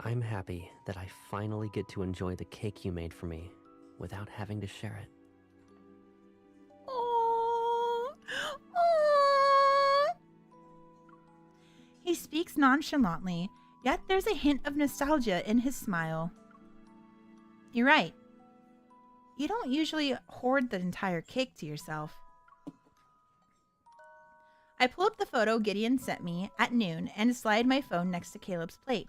I'm happy that I finally get to enjoy the cake you made for me without having to share it. Aww. Aww. He speaks nonchalantly, yet there's a hint of nostalgia in his smile. You're right. You don't usually hoard the entire cake to yourself. I pull up the photo Gideon sent me at noon and slide my phone next to Caleb's plate.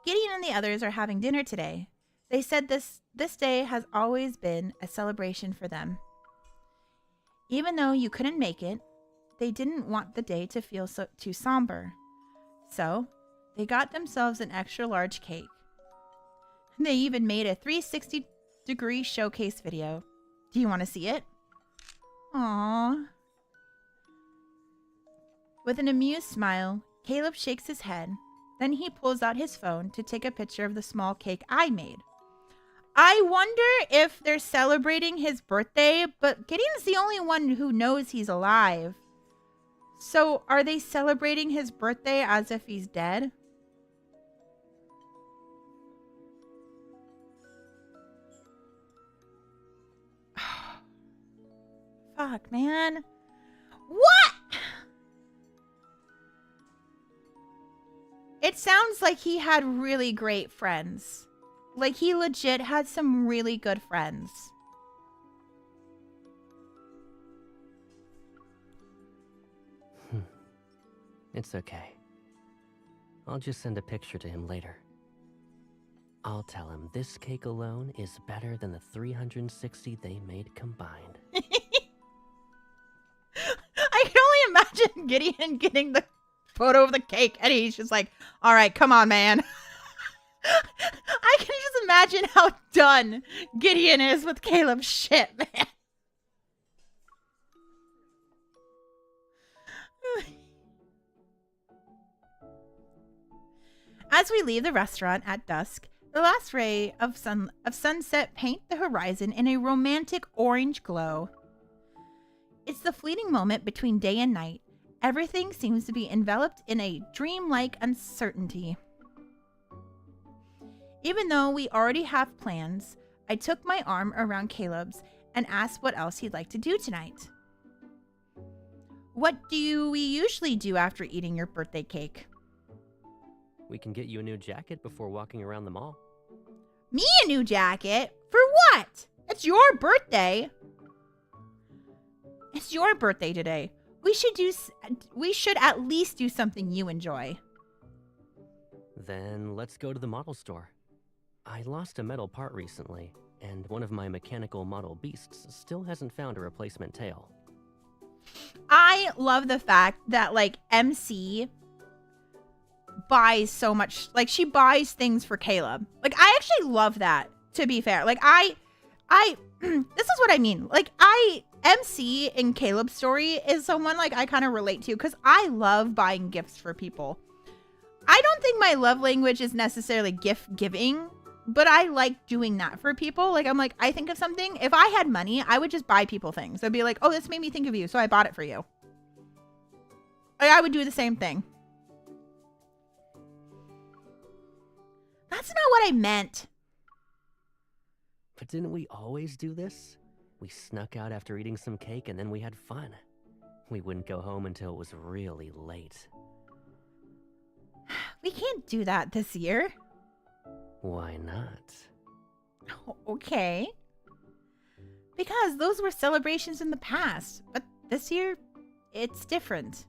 Gideon and the others are having dinner today. They said this day has always been a celebration for them. Even though you couldn't make it, they didn't want the day to feel too somber. So, they got themselves an extra large cake. They even made a 360-degree showcase video. Do you want to see it? Aww. With an amused smile, Caleb shakes his head. Then he pulls out his phone to take a picture of the small cake I made. I wonder if they're celebrating his birthday, but Gideon's the only one who knows he's alive. So, are they celebrating his birthday as if he's dead? Fuck, man. What? It sounds like he had really great friends. Like, he legit had some really good friends. It's okay. I'll just send a picture to him later. I'll tell him this cake alone is better than the 360 they made combined. I can only imagine Gideon getting the photo of the cake and he's just like, all right, come on, man. I can just imagine how done Gideon is with Caleb's shit, man. As we leave the restaurant at dusk, the last ray of sunset paint the horizon in a romantic orange glow. It's the fleeting moment between day and night. Everything seems to be enveloped in a dreamlike uncertainty. Even though we already have plans, I took my arm around Caleb's and asked what else he'd like to do tonight. What do we usually do after eating your birthday cake? We can get you a new jacket before walking around the mall. Me a new jacket? For what? It's your birthday. It's your birthday today. We should at least do something you enjoy. Then let's go to the model store. I lost a metal part recently, and one of my mechanical model beasts still hasn't found a replacement tail. I love the fact that, like, MC buys so much. Like, she buys things for Caleb. Like, I actually love that, to be fair. Like, I this is what I mean. Like, MC in Caleb's story is someone, like, I kind of relate to because I love buying gifts for people. I don't think my love language is necessarily gift giving, but I like doing that for people. Like, I'm like, I think of something. If I had money, I would just buy people things. I'd be like, oh, this made me think of you, so I bought it for you. Like, I would do the same thing. That's not what I meant. But didn't we always do this? We snuck out after eating some cake and then we had fun. We wouldn't go home until it was really late. We can't do that this year. Why not? Okay. Because those were celebrations in the past. But this year, it's different.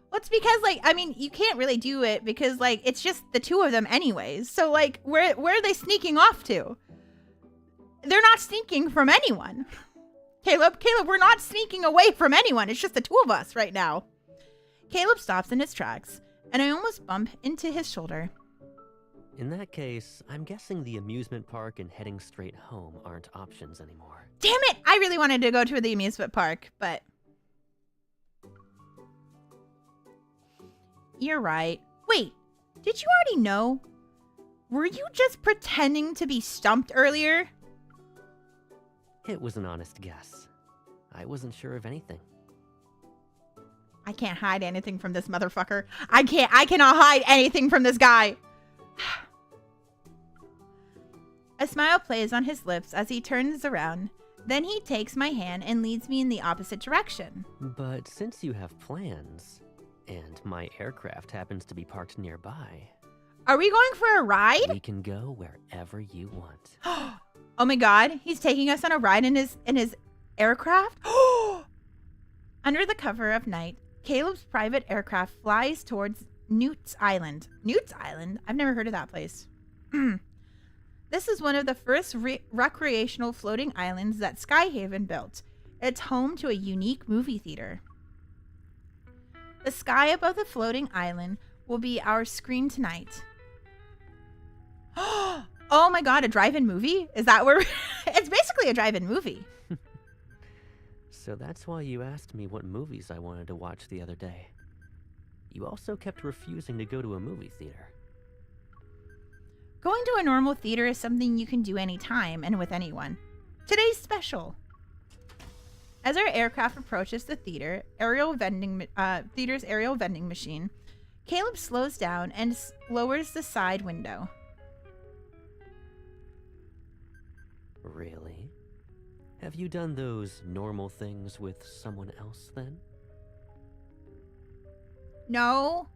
Well, it's because, like, I mean, you can't really do it because, like, it's just the two of them anyways. So, like, where are they sneaking off to? They're not sneaking from anyone. Caleb, we're not sneaking away from anyone. It's just the two of us right now. Caleb stops in his tracks, and I almost bump into his shoulder. In that case, I'm guessing the amusement park and heading straight home aren't options anymore. Damn it! I really wanted to go to the amusement park, but... You're right. Wait, did you already know? Were you just pretending to be stumped earlier? It was an honest guess. I wasn't sure of anything. I can't hide anything from this motherfucker. I cannot hide anything from this guy. A smile plays on his lips as he turns around. Then he takes my hand and leads me in the opposite direction. But since you have plans, and my aircraft happens to be parked nearby... Are we going for a ride? We can go wherever you want. Oh my god, he's taking us on a ride in his aircraft? Under the cover of night, Caleb's private aircraft flies towards Newt's Island. Newt's Island? I've never heard of that place. This is one of the first recreational floating islands that Skyhaven built. It's home to a unique movie theater. The sky above the floating island will be our screen tonight. Oh my god, a drive-in movie? Is that where... It's basically a drive-in movie. So that's why you asked me what movies I wanted to watch the other day. You also kept refusing to go to a movie theater. Going to a normal theater is something you can do anytime and with anyone. Today's special. As our aircraft approaches the theater's aerial vending machine, Caleb slows down and lowers the side window. Really? Have you done those normal things with someone else then? No.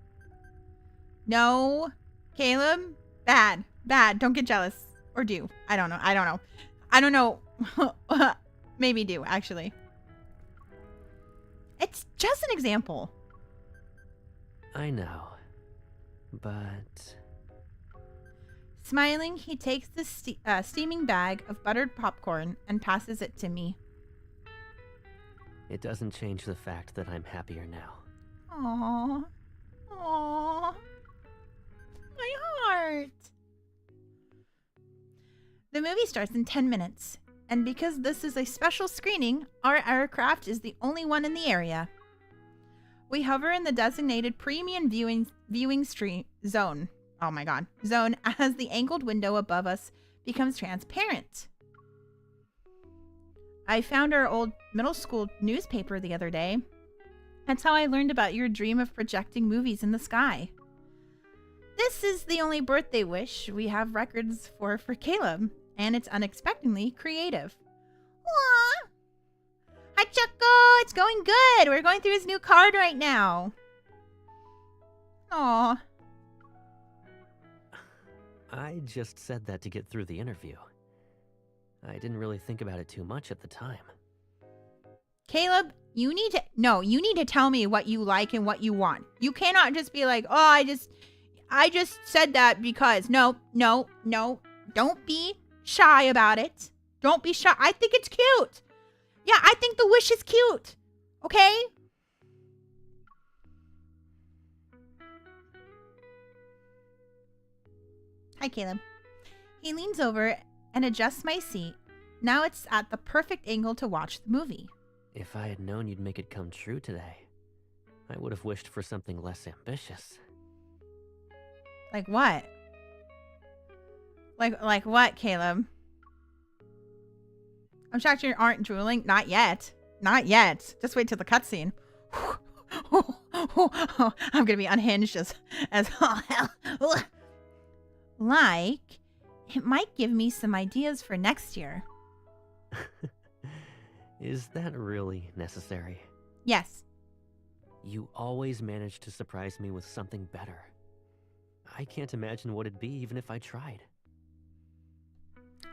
No. Caleb? Bad. Bad. Don't get jealous. Or do. I don't know. Maybe do, actually. It's just an example. I know. But... Smiling, he takes the steaming bag of buttered popcorn and passes it to me. it doesn't change the fact that I'm happier now. Aww. Aww. My heart. The movie starts in 10 minutes, and because this is a special screening, our aircraft is the only one in the area. We hover in the designated premium viewing stream zone. Oh my god. Zone as the angled window above us becomes transparent. I found our old middle school newspaper the other day. That's how I learned about your dream of projecting movies in the sky. This is the only birthday wish we have records for Caleb, and it's unexpectedly creative. Aww. Hi, Choco. It's going good. We're going through his new card right now. Aw. I just said that to get through the interview. I didn't really think about it too much at the time. Caleb, you need to tell me what you like and what you want. You cannot just be like, oh, I just said that because. No. Don't be shy about it. Don't be shy. I think it's cute. Yeah, I think the wish is cute. Okay? Hi, Caleb. He leans over and adjusts my seat. Now it's at the perfect angle to watch the movie. If I had known you'd make it come true today, I would have wished for something less ambitious. Like what? Like what, Caleb? I'm shocked you aren't drooling. Not yet. Not yet. Just wait till the cutscene. I'm gonna be unhinged as all hell. Like, it might give me some ideas for next year. Is that really necessary? Yes. You always manage to surprise me with something better. I can't imagine what it'd be even if I tried.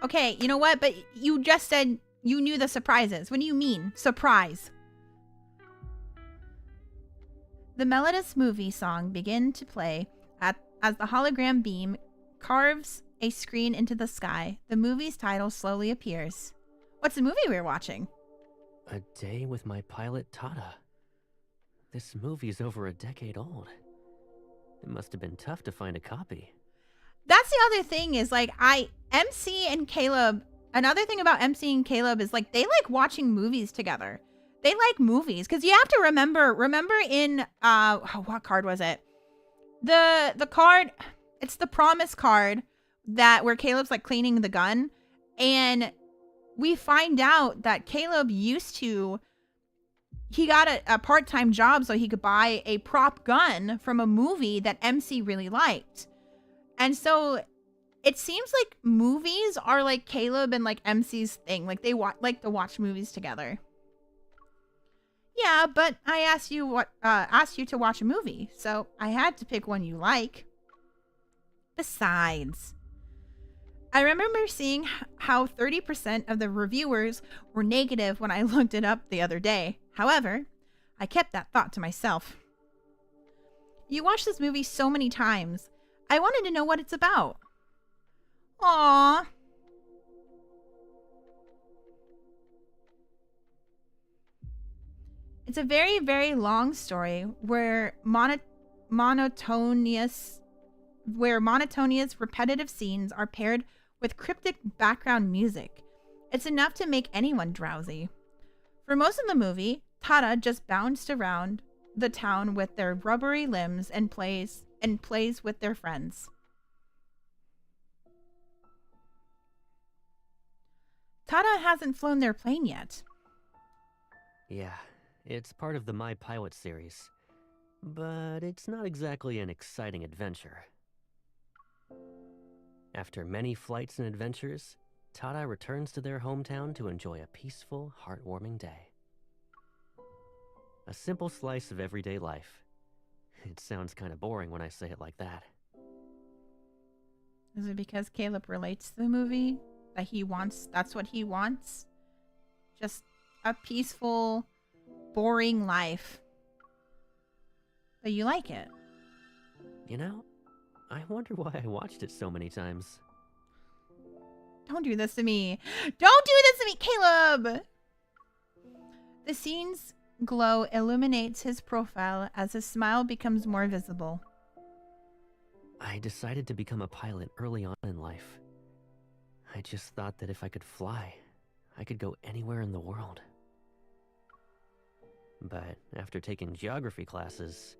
Okay, you know what? But you just said you knew the surprises. What do you mean, surprise? The melodious movie song begin to play as the hologram beam carves a screen into the sky. The movie's title slowly appears. What's the movie we're watching? A Day with My Pilot Tata. This movie's over a decade old. It must have been tough to find a copy. That's the other thing is like MC and Caleb, another thing about MC and Caleb is like they like watching movies together. They like movies because you have to remember in what card was it? The card, it's the promise card where Caleb's like cleaning the gun, and we find out that Caleb he got a part-time job so he could buy a prop gun from a movie that MC really liked. And so it seems like movies are like Caleb and like MC's thing. Like they like to watch movies together. Yeah, but I asked you to watch a movie, so I had to pick one you like. Besides, I remember seeing how 30% of the reviewers were negative when I looked it up the other day. However, I kept that thought to myself. You watched this movie so many times. I wanted to know what it's about. Aww. It's a very, very long story where monotonous repetitive scenes are paired with cryptic background music. It's enough to make anyone drowsy. For most of the movie, Tada just bounced around the town with their rubbery limbs and plays with their friends. Tada hasn't flown their plane yet. Yeah, it's part of the My Pilot series. But it's not exactly an exciting adventure. After many flights and adventures, Tada returns to their hometown to enjoy a peaceful, heartwarming day. A simple slice of everyday life. It sounds kind of boring when I say it like that. Is it because Caleb relates to the movie? That's what he wants? Just a peaceful, boring life. But you like it. You know, I wonder why I watched it so many times. Don't do this to me. Don't do this to me, Caleb! The scene's glow illuminates his profile as his smile becomes more visible. I decided to become a pilot early on in life. I just thought that if I could fly, I could go anywhere in the world. But after taking geography classes,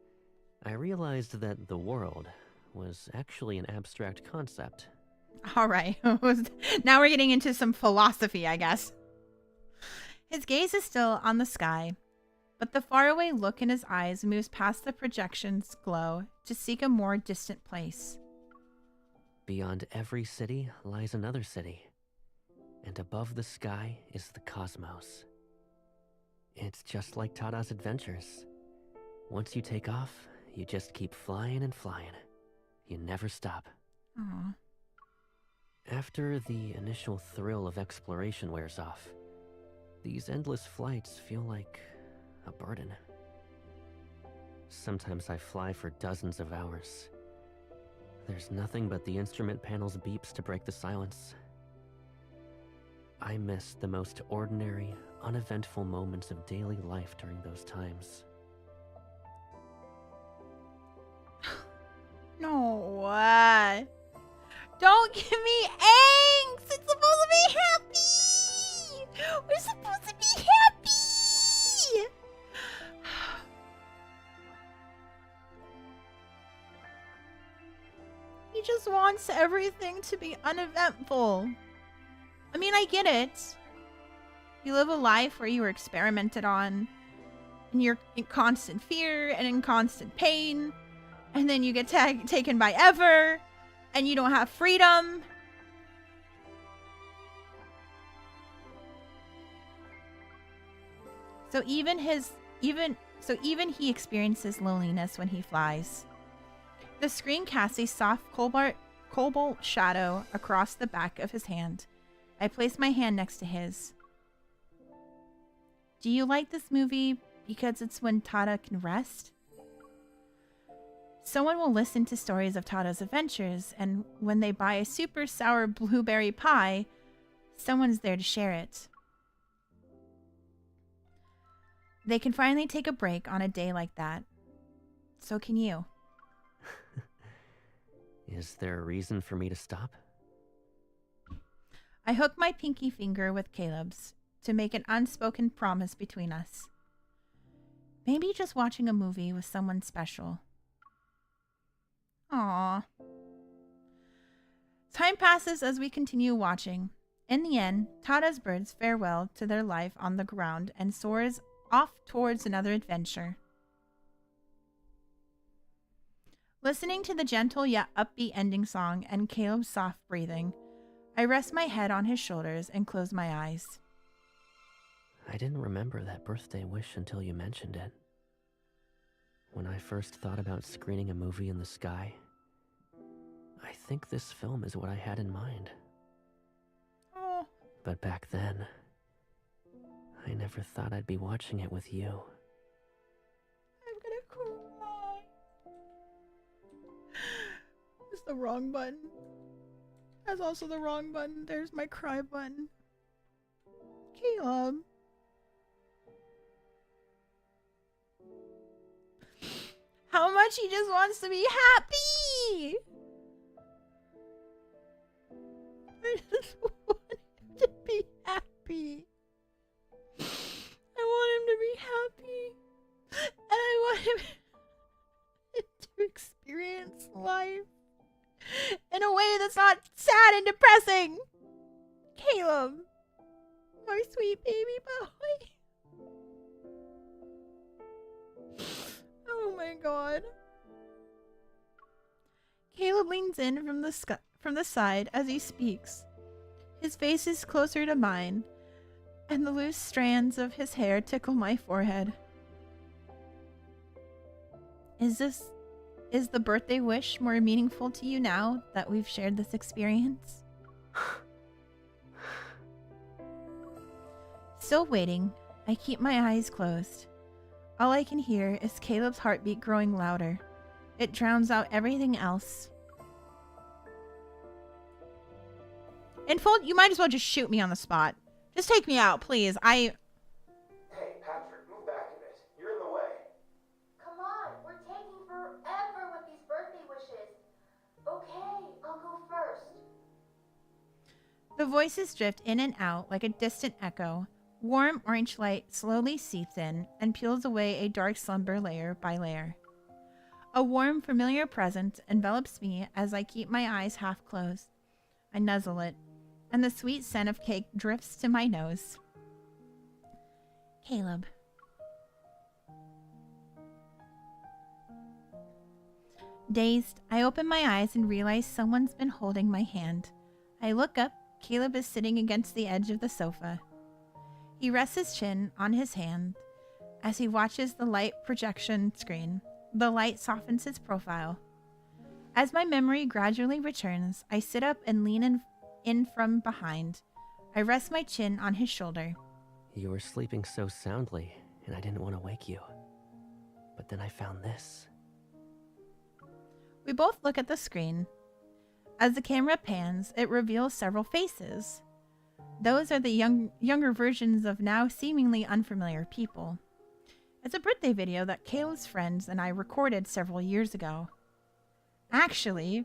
I realized that the world was actually an abstract concept. All right. Now we're getting into some philosophy, I guess. His gaze is still on the sky, but the faraway look in his eyes moves past the projection's glow to seek a more distant place. Beyond every city lies another city, and above the sky is the cosmos. It's just like Tada's adventures. Once you take off, you just keep flying and flying. You never stop. Aww. After the initial thrill of exploration wears off, these endless flights feel like a burden. Sometimes I fly for dozens of hours. There's nothing but the instrument panel's beeps to break the silence. I miss the most ordinary, uneventful moments of daily life during those times. No. Don't give me angst. It's supposed to be happy. We're supposed to be happy. He just wants everything to be uneventful. I mean, I get it. You live a life where you were experimented on, and you're in constant fear and in constant pain, and then you get taken by Ever, and you don't have freedom. So even he experiences loneliness when he flies. The screen casts a soft cobalt shadow across the back of his hand. I place my hand next to his. Do you like this movie because it's when Tada can rest? Someone will listen to stories of Tada's adventures, and when they buy a super sour blueberry pie, someone's there to share it. They can finally take a break on a day like that. So can you. Is there a reason for me to stop? I hook my pinky finger with Caleb's to make an unspoken promise between us. Maybe just watching a movie with someone special. Aww. Time passes as we continue watching. In the end, Tada's birds farewell to their life on the ground and soars off towards another adventure. Listening to the gentle yet upbeat ending song and Caleb's soft breathing, I rest my head on his shoulders and close my eyes. I didn't remember that birthday wish until you mentioned it. When I first thought about screening a movie in the sky, I think this film is what I had in mind. Oh, But back then, I never thought I'd be watching it with you. I'm gonna cry. It's the wrong button. That's also the wrong button. There's my cry button. Caleb. How much he just wants to be happy! I just want him to be happy. I want him to be happy. And I want him to experience life in a way that's not sad and depressing. Caleb, my sweet baby boy. Oh my god. Caleb leans in from the side as he speaks. His face is closer to mine, and the loose strands of his hair tickle my forehead. Is the birthday wish more meaningful to you now that we've shared this experience? Still waiting, I keep my eyes closed. All I can hear is Caleb's heartbeat growing louder. It drowns out everything else. In full, you might as well just shoot me on the spot. Just take me out, please. Hey, Patrick, move back a bit. You're in the way. Come on, we're taking forever with these birthday wishes. Okay, I'll go first. The voices drift in and out like a distant echo. Warm orange light slowly seeps in and peels away a dark slumber layer by layer. A warm, familiar presence envelops me as I keep my eyes half closed. I nuzzle it, and the sweet scent of cake drifts to my nose. Caleb. Dazed, I open my eyes and realize someone's been holding my hand. I look up. Caleb is sitting against the edge of the sofa. He rests his chin on his hand as he watches the light projection screen. The light softens his profile. As my memory gradually returns, I sit up and lean in from behind. I rest my chin on his shoulder. You were sleeping so soundly, and I didn't want to wake you. But then I found this. We both look at the screen. As the camera pans, it reveals several faces. Those are the younger versions of now seemingly unfamiliar people. It's a birthday video that Caleb's friends and I recorded several years ago. Actually,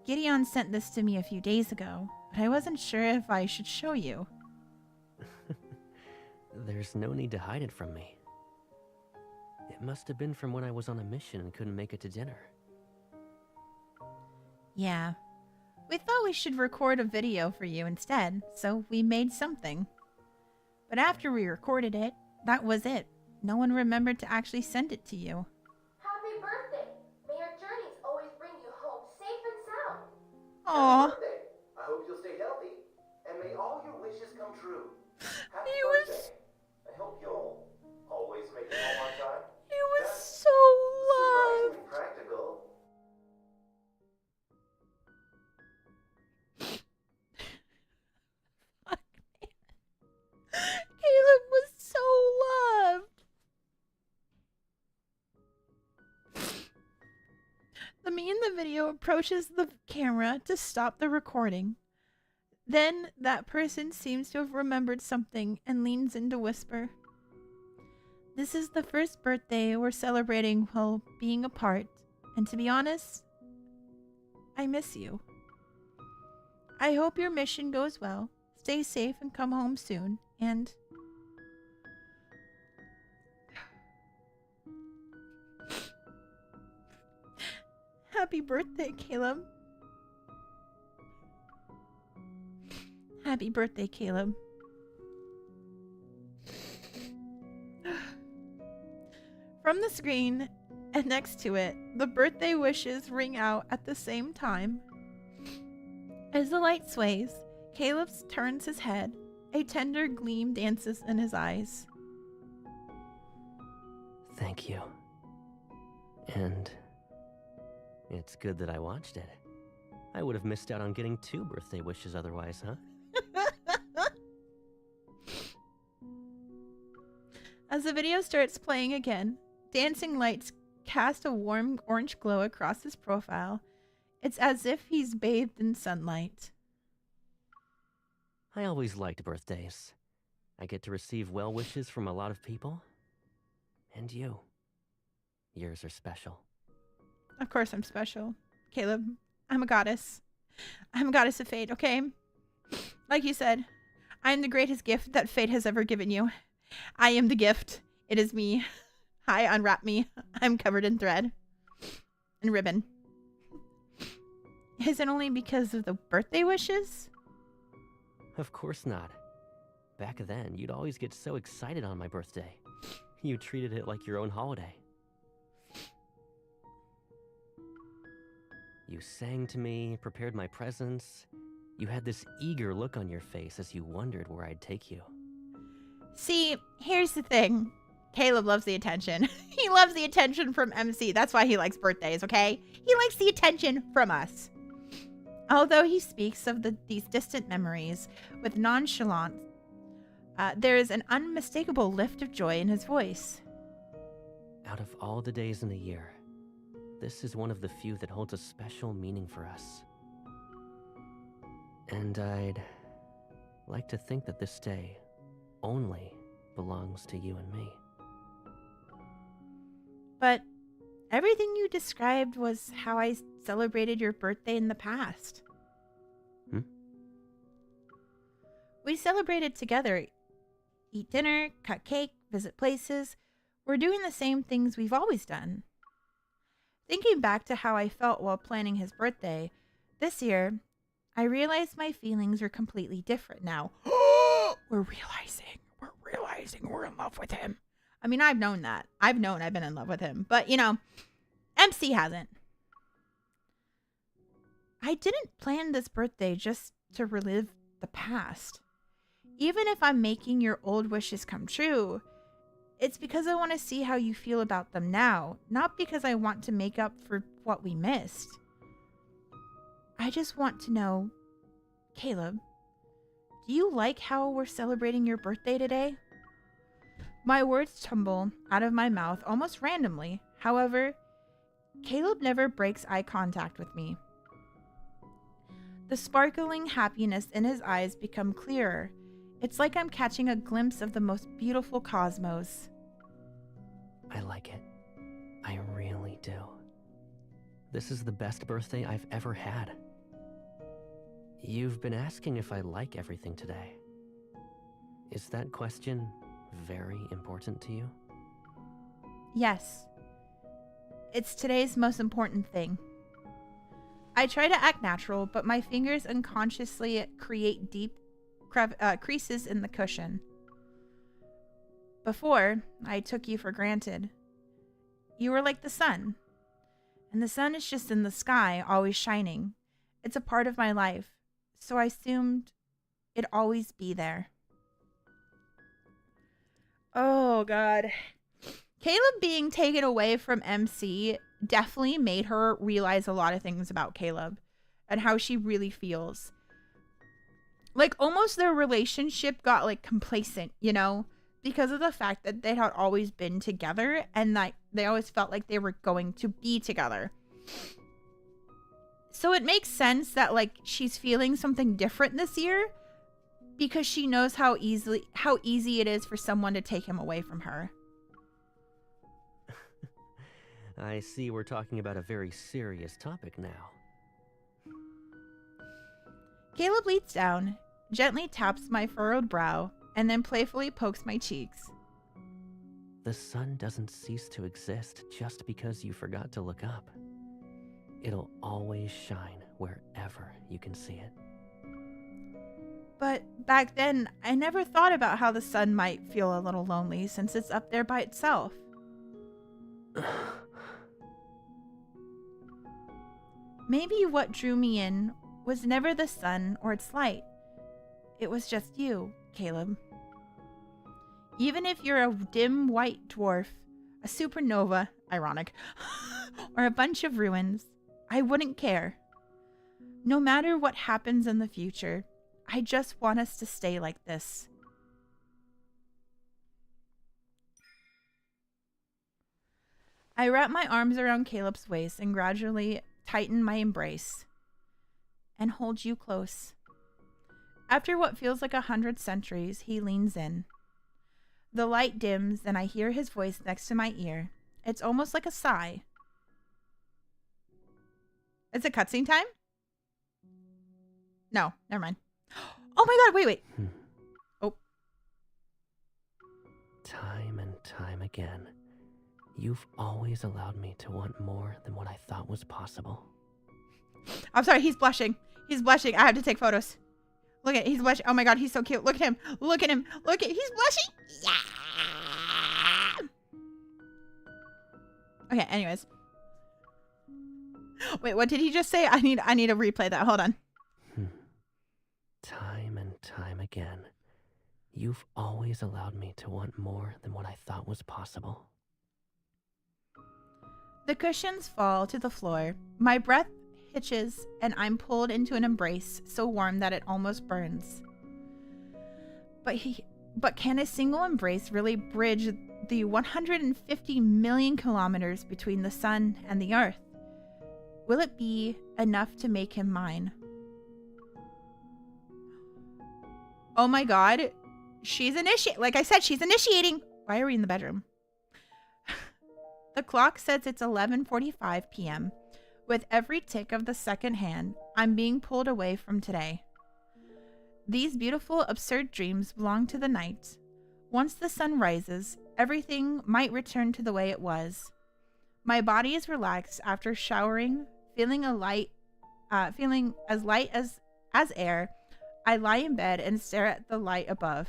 Gideon sent this to me a few days ago, but I wasn't sure if I should show you. There's no need to hide it from me. It must have been from when I was on a mission and couldn't make it to dinner. Yeah. We thought we should record a video for you instead, so we made something. But after we recorded it, that was it. No one remembered to actually send it to you. Happy birthday! May your journeys always bring you home safe and sound. Aww. Happy birthday. I hope you'll stay healthy, and may all your wishes come true. Happy He was- birthday. I hope you'll always make it home on time. He was That's so loved. surprisingly practical. Caleb was so loved. The me in the video approaches the camera to stop the recording. Then that person seems to have remembered something and leans in to whisper. This is the first birthday we're celebrating while being apart, and to be honest, I miss you. I hope your mission goes well. Stay safe and come home soon, and happy birthday, Caleb. Happy birthday, Caleb. From the screen and next to it, the birthday wishes ring out at the same time. As the light sways, Caleb turns his head. A tender gleam dances in his eyes. Thank you. And it's good that I watched it. I would have missed out on getting 2 birthday wishes otherwise, huh? As the video starts playing again, dancing lights cast a warm orange glow across his profile. It's as if he's bathed in sunlight. I always liked birthdays. I get to receive well wishes from a lot of people. And you. Yours are special. Of course I'm special. Caleb, I'm a goddess. I'm a goddess of fate, okay? Like you said, I am the greatest gift that fate has ever given you. I am the gift. It is me. Hi, unwrap me. I'm covered in thread and ribbon. Is it only because of the birthday wishes? Of course not. Back then, you'd always get so excited on my birthday. You treated it like your own holiday. You sang to me, prepared my presents. You had this eager look on your face as you wondered where I'd take you. See, here's the thing. Caleb loves the attention. He loves the attention from MC. That's why he likes birthdays, okay? He likes the attention from us. Although he speaks of these distant memories with nonchalance, there is an unmistakable lift of joy in his voice. Out of all the days in the year, this is one of the few that holds a special meaning for us. And I'd like to think that this day only belongs to you and me. But everything you described was how I celebrated your birthday in the past. We celebrated together. Eat dinner, cut cake, visit places. We're doing the same things we've always done. Thinking back to how I felt while planning his birthday, this year, I realized my feelings are completely different now. We're realizing we're in love with him. I mean, I've known that. I've known I've been in love with him. But, you know, MC hasn't. I didn't plan this birthday just to relive the past. Even if I'm making your old wishes come true, it's because I want to see how you feel about them now, not because I want to make up for what we missed. I just want to know, Caleb, do you like how we're celebrating your birthday today? My words tumble out of my mouth almost randomly. However, Caleb never breaks eye contact with me. The sparkling happiness in his eyes become clearer. It's like I'm catching a glimpse of the most beautiful cosmos. I like it. I really do. This is the best birthday I've ever had. You've been asking if I like everything today. Is that question very important to you? Yes. It's today's most important thing. I try to act natural, but my fingers unconsciously create deep creases in the cushion. Before, I took you for granted. You were like the sun. And the sun is just in the sky, always shining. It's a part of my life, so I assumed it'd always be there. Oh, God. Caleb being taken away from MC definitely made her realize a lot of things about Caleb and how she really feels. Like, almost their relationship got, like, complacent, you know? Because of the fact that they had always been together and, like, they always felt like they were going to be together. So it makes sense that, like, she's feeling something different this year because she knows how easy it is for someone to take him away from her. I see we're talking about a very serious topic now. Caleb leans down, gently taps my furrowed brow, and then playfully pokes my cheeks. The sun doesn't cease to exist just because you forgot to look up. It'll always shine wherever you can see it. But back then, I never thought about how the sun might feel a little lonely since it's up there by itself. Maybe what drew me in was never the sun or its light. It was just you, Caleb. Even if you're a dim white dwarf, a supernova, ironic, or a bunch of ruins, I wouldn't care. No matter what happens in the future, I just want us to stay like this. I wrap my arms around Caleb's waist and gradually tighten my embrace and hold you close. After what feels like 100 centuries, he leans in. The light dims and I hear his voice next to my ear. It's almost like a sigh. Is it cutscene time? No, never mind. Oh my god, wait. Oh. Time and time again, you've always allowed me to want more than what I thought was possible. I'm sorry, he's blushing. He's blushing. I have to take photos. Look at, he's blushing. Oh my god, he's so cute. Look at him. Look at him. Look at, he's blushing. Yeah. Okay, anyways. Wait, what did he just say? I need to replay that. Hold on. Time and time again, you've always allowed me to want more than what I thought was possible. The cushions fall to the floor. My breath hitches and I'm pulled into an embrace so warm that it almost burns. But can a single embrace really bridge the 150 million kilometers between the sun and the earth? Will it be enough to make him mine? Oh my god. She's like I said, she's initiating. Why are we in the bedroom? The clock says it's 11:45 p.m. With every tick of the second hand, I'm being pulled away from today. These beautiful, absurd dreams belong to the night. Once the sun rises, everything might return to the way it was. My body is relaxed after showering, feeling as light as air. I lie in bed and stare at the light above.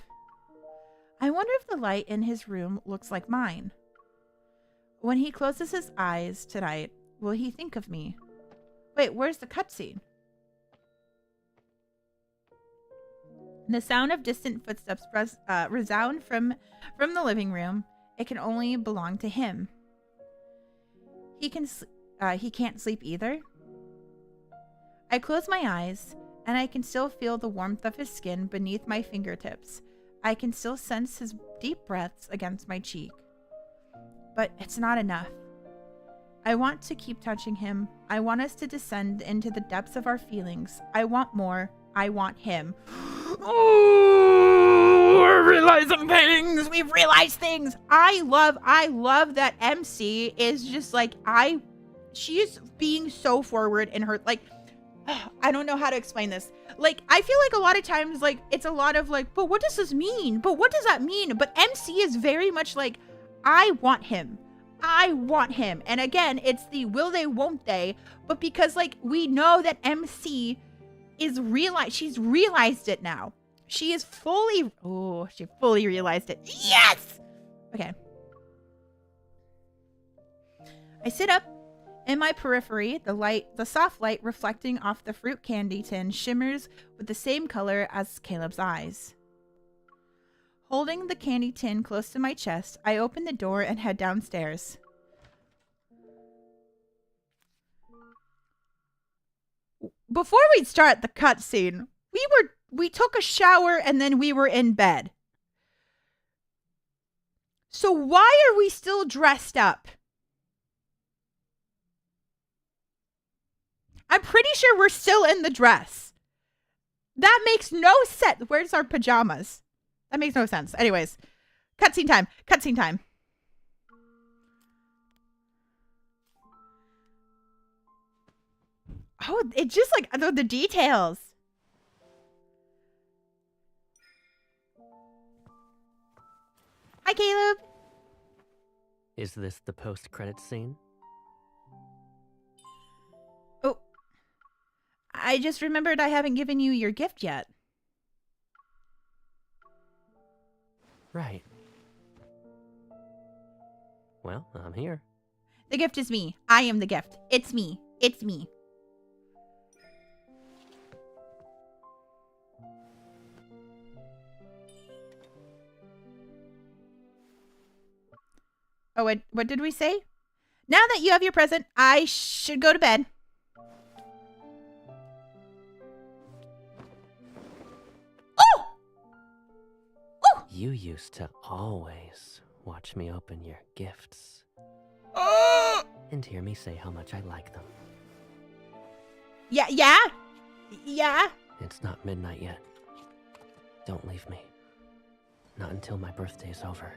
I wonder if the light in his room looks like mine. When he closes his eyes tonight, will he think of me? Wait, where's the cutscene? The sound of distant footsteps resound from the living room. It can only belong to him. He can't sleep either. I close my eyes, and I can still feel the warmth of his skin beneath my fingertips. I can still sense his deep breaths against my cheek. But it's not enough. I want to keep touching him. I want us to descend into the depths of our feelings. I want more. I want him. Oh, we're realizing things. We've realized things. I love that MC is just like, she's being so forward in her, like, I don't know how to explain this. Like, I feel like a lot of times, like, it's a lot of like, but what does this mean? But what does that mean? But MC is very much like, I want him. I want him. And again, it's the will they, won't they? But because, like, we know that MC is she's realized it now. She fully realized it. Yes! Okay. I sit up. In my periphery, the soft light reflecting off the fruit candy tin shimmers with the same color as Caleb's eyes. Holding the candy tin close to my chest, I open the door and head downstairs. Before we start the cutscene, we took a shower and then we were in bed. So why are we still dressed up? I'm pretty sure we're still in the dress. That makes no sense. Where's our pajamas? That makes no sense. Anyways, cutscene time. Cutscene time. Oh, it's just like the details. Hi, Caleb. Is this the post-credit scene? Oh, I just remembered I haven't given you your gift yet. Right. Well, I'm here. The gift is me. I am the gift. It's me. It's me. Oh, what did we say? Now that you have your present, I should go to bed. You used to always watch me open your gifts and hear me say how much I like them. Yeah. It's not midnight yet. Don't leave me. Not until my birthday's over.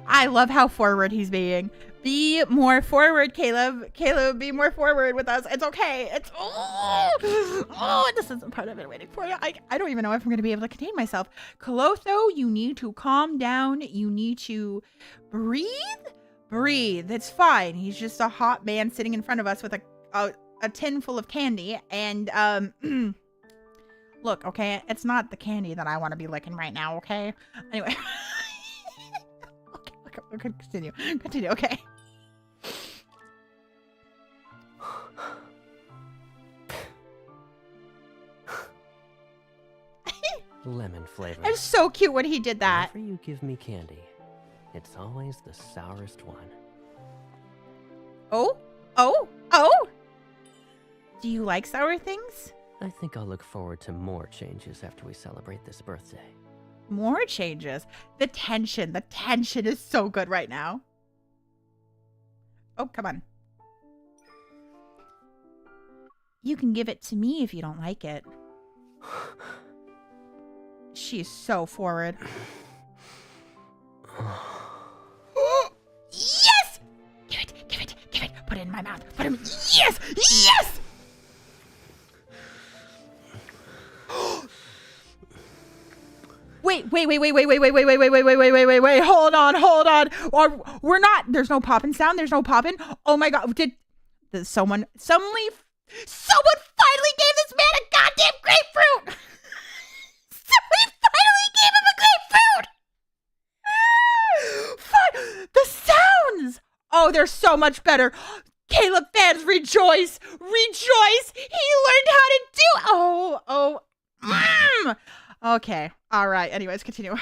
I love how forward he's being. Be more forward, Caleb. Caleb, be more forward with us. It's okay. It's this isn't part of it waiting for you. I don't even know if I'm gonna be able to contain myself. Clotho, you need to calm down. You need to breathe. Breathe. It's fine. He's just a hot man sitting in front of us with a tin full of candy. And look, okay, it's not the candy that I want to be licking right now, okay? Anyway. Okay, continue, okay. Lemon flavor. It's so cute when he did that. Whenever you give me candy, it's always the sourest one. Oh? Do you like sour things? I think I'll look forward to more changes after we celebrate this birthday. More changes. The tension is so good right now. Oh, come on. You can give it to me if you don't like it. She's so forward. Yes! Give it. Put it in my mouth. Put it in. Yes! Wait. Hold on. Or we're not. There's no popping sound. There's no popping. Oh my God. Someone finally gave this man a goddamn grapefruit. Somebody finally gave him a grapefruit. Fuck. The sounds. Oh, they're so much better. Caleb fans, rejoice. He learned how to do. Okay. All right. Anyways, continue.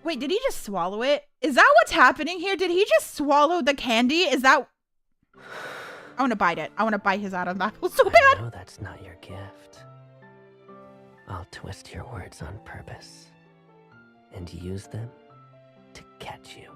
Wait, did he just swallow it? Is that what's happening here? Did he just swallow the candy? Is that... I want to bite it. I want to bite his Adam apple so I bad. know that's not your gift. I'll twist your words on purpose and use them to catch you.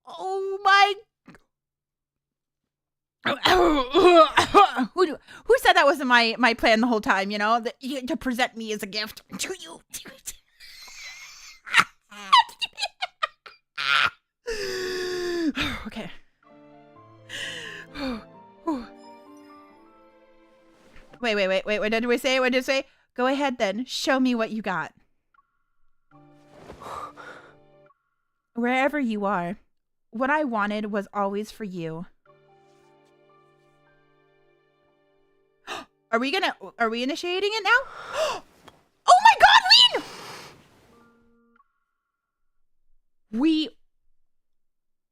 Oh my... Who said that wasn't my plan the whole time, you know? To present me as a gift to you. Okay. Wait. What did we say? What did we say? Go ahead then. Show me what you got. Wherever you are, what I wanted was always for you. Are we initiating it now? Oh my God, Lean!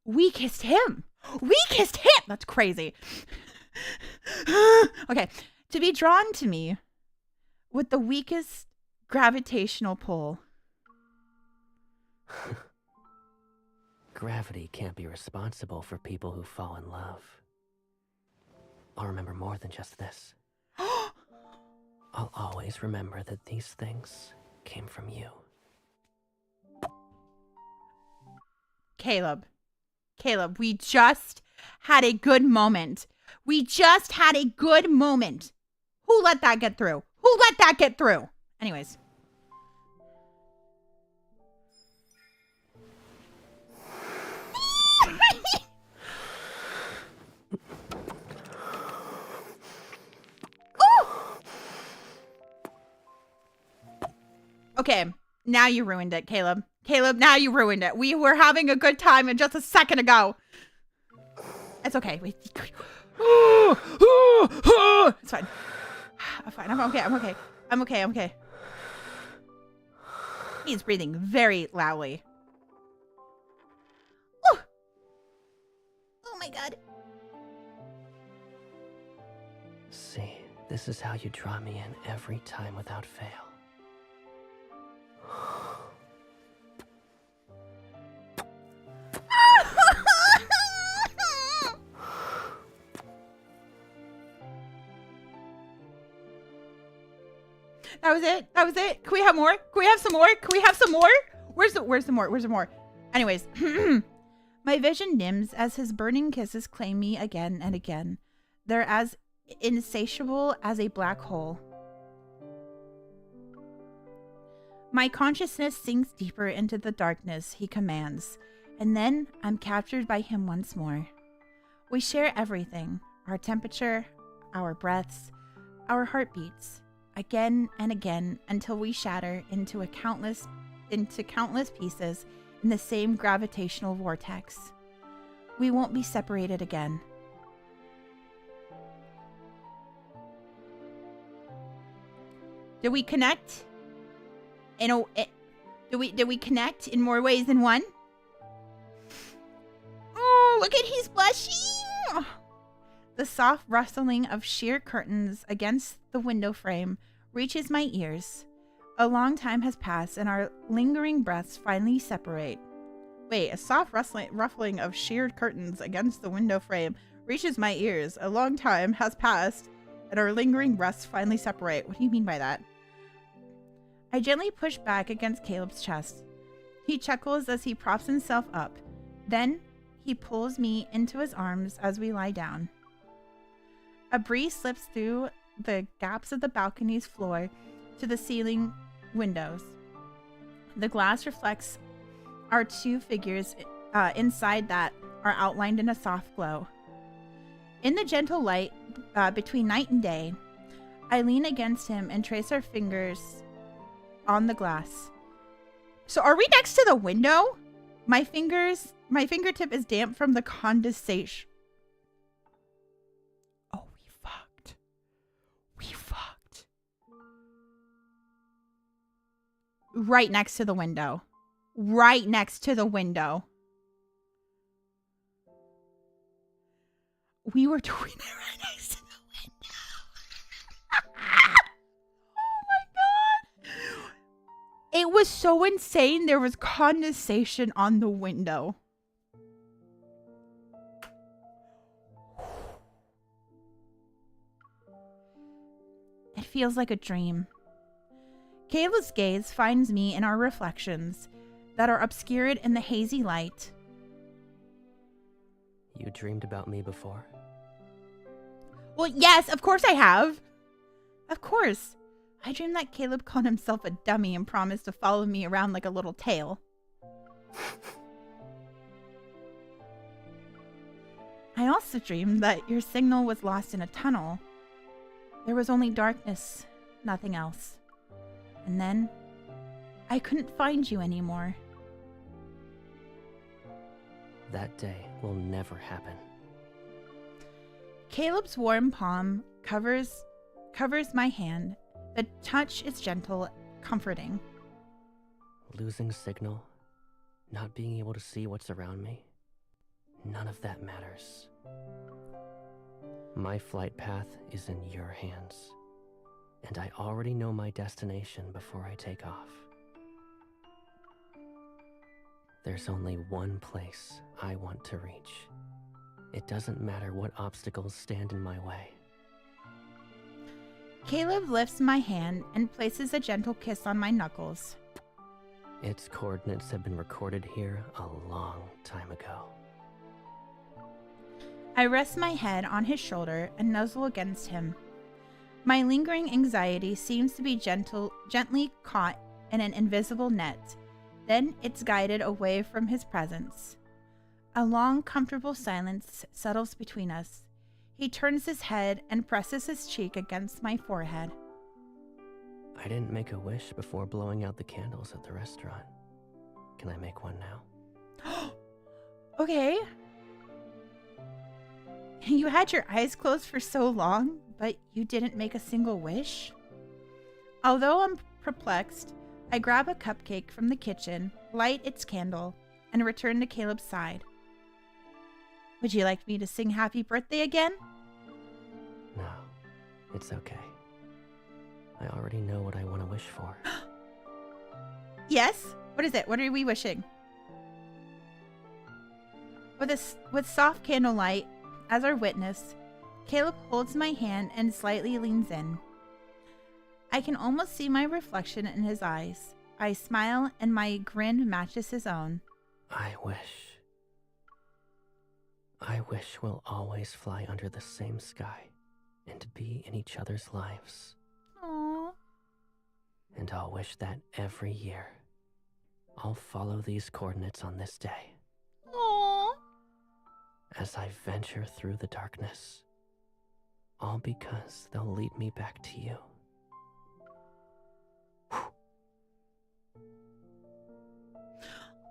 We kissed him. That's crazy. Okay. To be drawn to me with the weakest gravitational pull. Gravity can't be responsible for people who fall in love. I'll remember more than just this. I'll always remember that these things came from you. Caleb, we just had a good moment. Who let that get through? Anyways. Okay, now you ruined it, Caleb. Now you ruined it. We were having a good time just a second ago. It's okay. Wait. It's fine. I'm fine. I'm okay. He's breathing very loudly. See, this is how you draw me in every time without fail. That was it. That was it. Can we have more? Can we have some more? Can we have some more? Where's the more? Anyways, my vision dims as his burning kisses claim me again and again. They're as insatiable as a black hole. My consciousness sinks deeper into the darkness he commands, and then I'm captured by him once more. We share everything, our temperature, our breaths, our heartbeats, again and again until we shatter into countless pieces in the same gravitational vortex. We won't be separated again. Did we connect? Did we connect in more ways than one? Oh, look at he's blushing. The soft rustling of sheer curtains against the window frame reaches my ears. A long time has passed and our lingering breaths finally separate. Wait, a soft ruffling of sheer curtains against the window frame reaches my ears. A long time has passed and our lingering breaths finally separate. What do you mean by that? I gently push back against Caleb's chest. He chuckles as he props himself up. Then he pulls me into his arms as we lie down. A breeze slips through the gaps of the balcony's floor to the ceiling windows. The glass reflects our two figures inside that are outlined in a soft glow. In the gentle light between night and day, I lean against him and trace our fingers on the glass. So are we next to the window? My fingertip is damp from the condensation. Oh, we fucked. We fucked. Right next to the window. Right next to the window. We were doing it right next to the window. Oh my god. It was so insane. There was condensation on the window. It feels like a dream. Caleb's gaze finds me in our reflections that are obscured in the hazy light. You dreamed about me before? Well, yes, of course I have. Of course. I dreamed that Caleb called himself a dummy and promised to follow me around like a little tail. I also dreamed that your signal was lost in a tunnel. There was only darkness, nothing else. And then, I couldn't find you anymore. That day will never happen. Caleb's warm palm covers my hand. The touch is gentle, comforting. Losing signal, not being able to see what's around me, none of that matters. My flight path is in your hands, and I already know my destination before I take off. There's only one place I want to reach. It doesn't matter what obstacles stand in my way. Caleb lifts my hand and places a gentle kiss on my knuckles. Its coordinates have been recorded here a long time ago. I rest my head on his shoulder and nuzzle against him. My lingering anxiety seems to be gently caught in an invisible net. Then it's guided away from his presence. A long, comfortable silence settles between us. He turns his head and presses his cheek against my forehead. I didn't make a wish before blowing out the candles at the restaurant. Can I make one now? Okay. You had your eyes closed for so long, but you didn't make a single wish? Although I'm perplexed, I grab a cupcake from the kitchen, light its candle, and return to Caleb's side. Would you like me to sing happy birthday again? No. It's okay. I already know what I want to wish for. Yes? What is it? What are we wishing? With soft candlelight as our witness, Caleb holds my hand and slightly leans in. I can almost see my reflection in his eyes. I smile and my grin matches his own. I wish we'll always fly under the same sky and be in each other's lives. Aww. And I'll wish that every year I'll follow these coordinates on this day. Aww. As I venture through the darkness, all because they'll lead me back to you.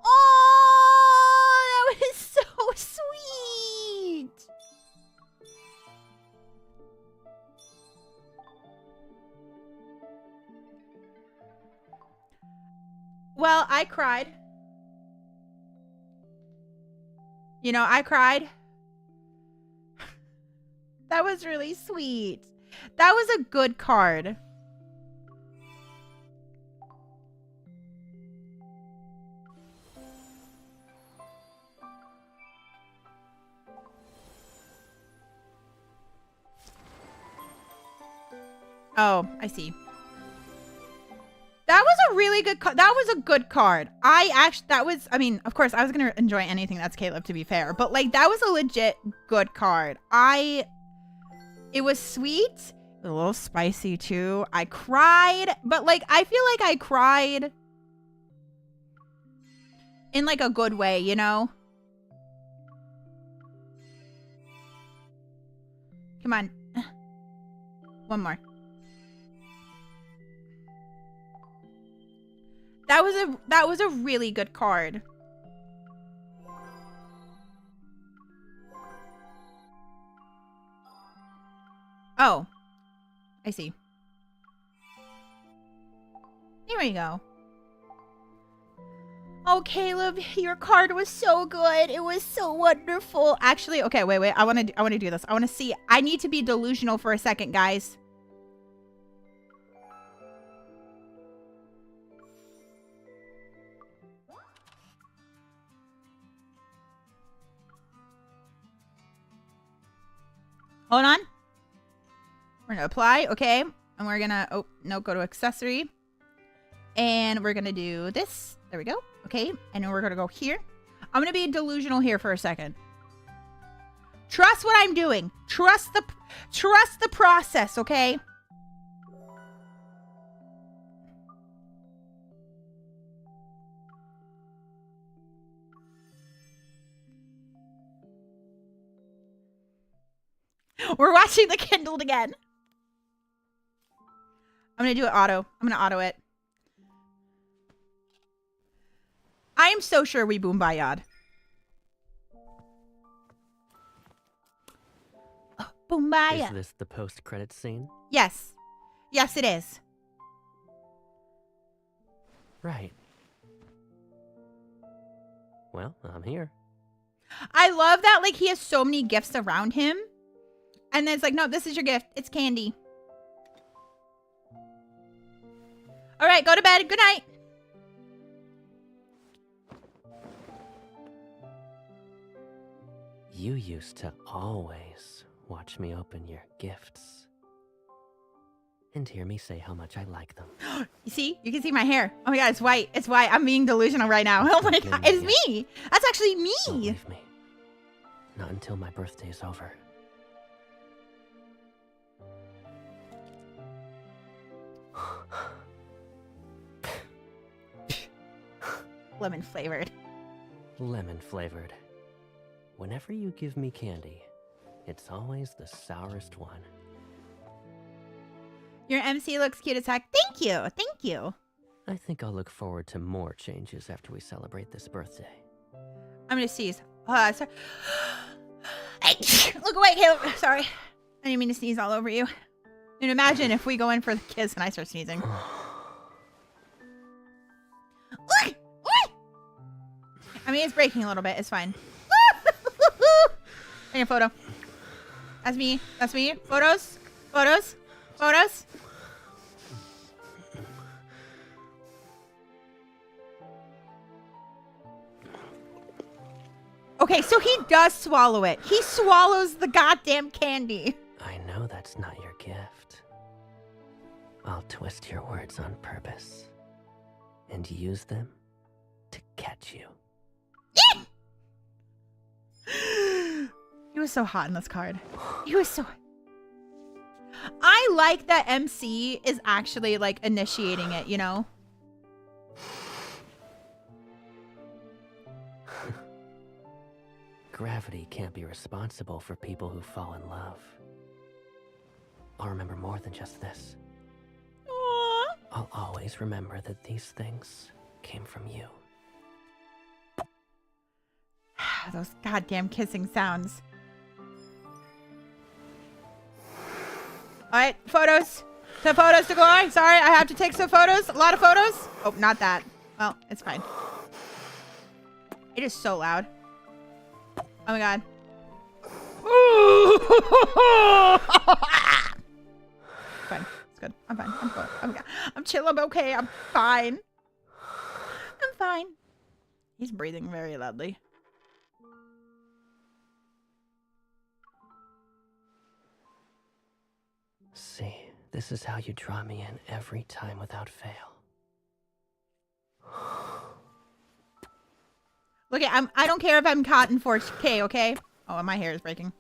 Oh, that was so sweet. Well, I cried. You know, I cried. That was really sweet. That was a good card. Oh, I see. That was a really good card. That was a good card. I mean, of course, I was going to enjoy anything that's Caleb, to be fair. But, like, that was a legit good card. It was sweet. A little spicy, too. I cried. But, like, I feel like I cried in, like, a good way, you know? Come on. One more. That was a really good card. Oh. I see. Here we go. Oh, Caleb, your card was so good. It was so wonderful. Actually, okay, wait. I want to do this. I want to see. I need to be delusional for a second, guys. Hold on. We're going to apply. Okay. And we're going to, oh, no, go to accessory. And we're going to do this. There we go. Okay. And then we're going to go here. I'm going to be delusional here for a second. Trust what I'm doing. Trust the process, okay? We're watching the Kindled again. I'm going to do it auto. I'm going to auto it. I am so sure we boom bayad. Oh, boom bayad. Is this the post-credits scene? Yes. Yes, it is. Right. Well, I'm here. I love that, like, he has so many gifts around him. And then it's like, no, this is your gift. It's candy. All right, go to bed. Good night. You used to always watch me open your gifts. And hear me say how much I like them. You see? You can see my hair. Oh my god, it's white. It's white. I'm being delusional right now. Oh my god, it's me. That's actually me. Don't leave me. Not until my birthday's over. Lemon flavored. Lemon flavored. Whenever you give me candy, it's always the sourest one. Your MC looks cute as heck. Thank you. Thank you. I think I'll look forward to more changes after we celebrate this birthday. I'm gonna sneeze. Sorry. Look away, Caleb. Sorry. I didn't mean to sneeze all over you. And imagine if we go in for the kiss and I start sneezing. I mean, it's breaking a little bit. It's fine. Take a photo. That's me. That's me. Photos. Photos. Photos? Okay, so he does swallow it. He swallows the goddamn candy. I know that's not your gift. I'll twist your words on purpose and use them to catch you. He was so hot in this card. He was so... I like that MC is actually, like, initiating it, you know? Gravity can't be responsible for people who fall in love. I'll remember more than just this. Aww. I'll always remember that these things came from you. Those goddamn kissing sounds. All right, photos. Some photos to glory. Sorry, I have to take some photos. A lot of photos. Oh, not that. Well, it's fine. It is so loud. Oh my god. Fine. It's good. I'm fine. I'm good. I'm chill. I'm okay. I'm fine. I'm fine. He's breathing very loudly. See, this is how you draw me in every time without fail. Look at I don't care if I'm caught in 4K, okay? Oh, my hair is breaking.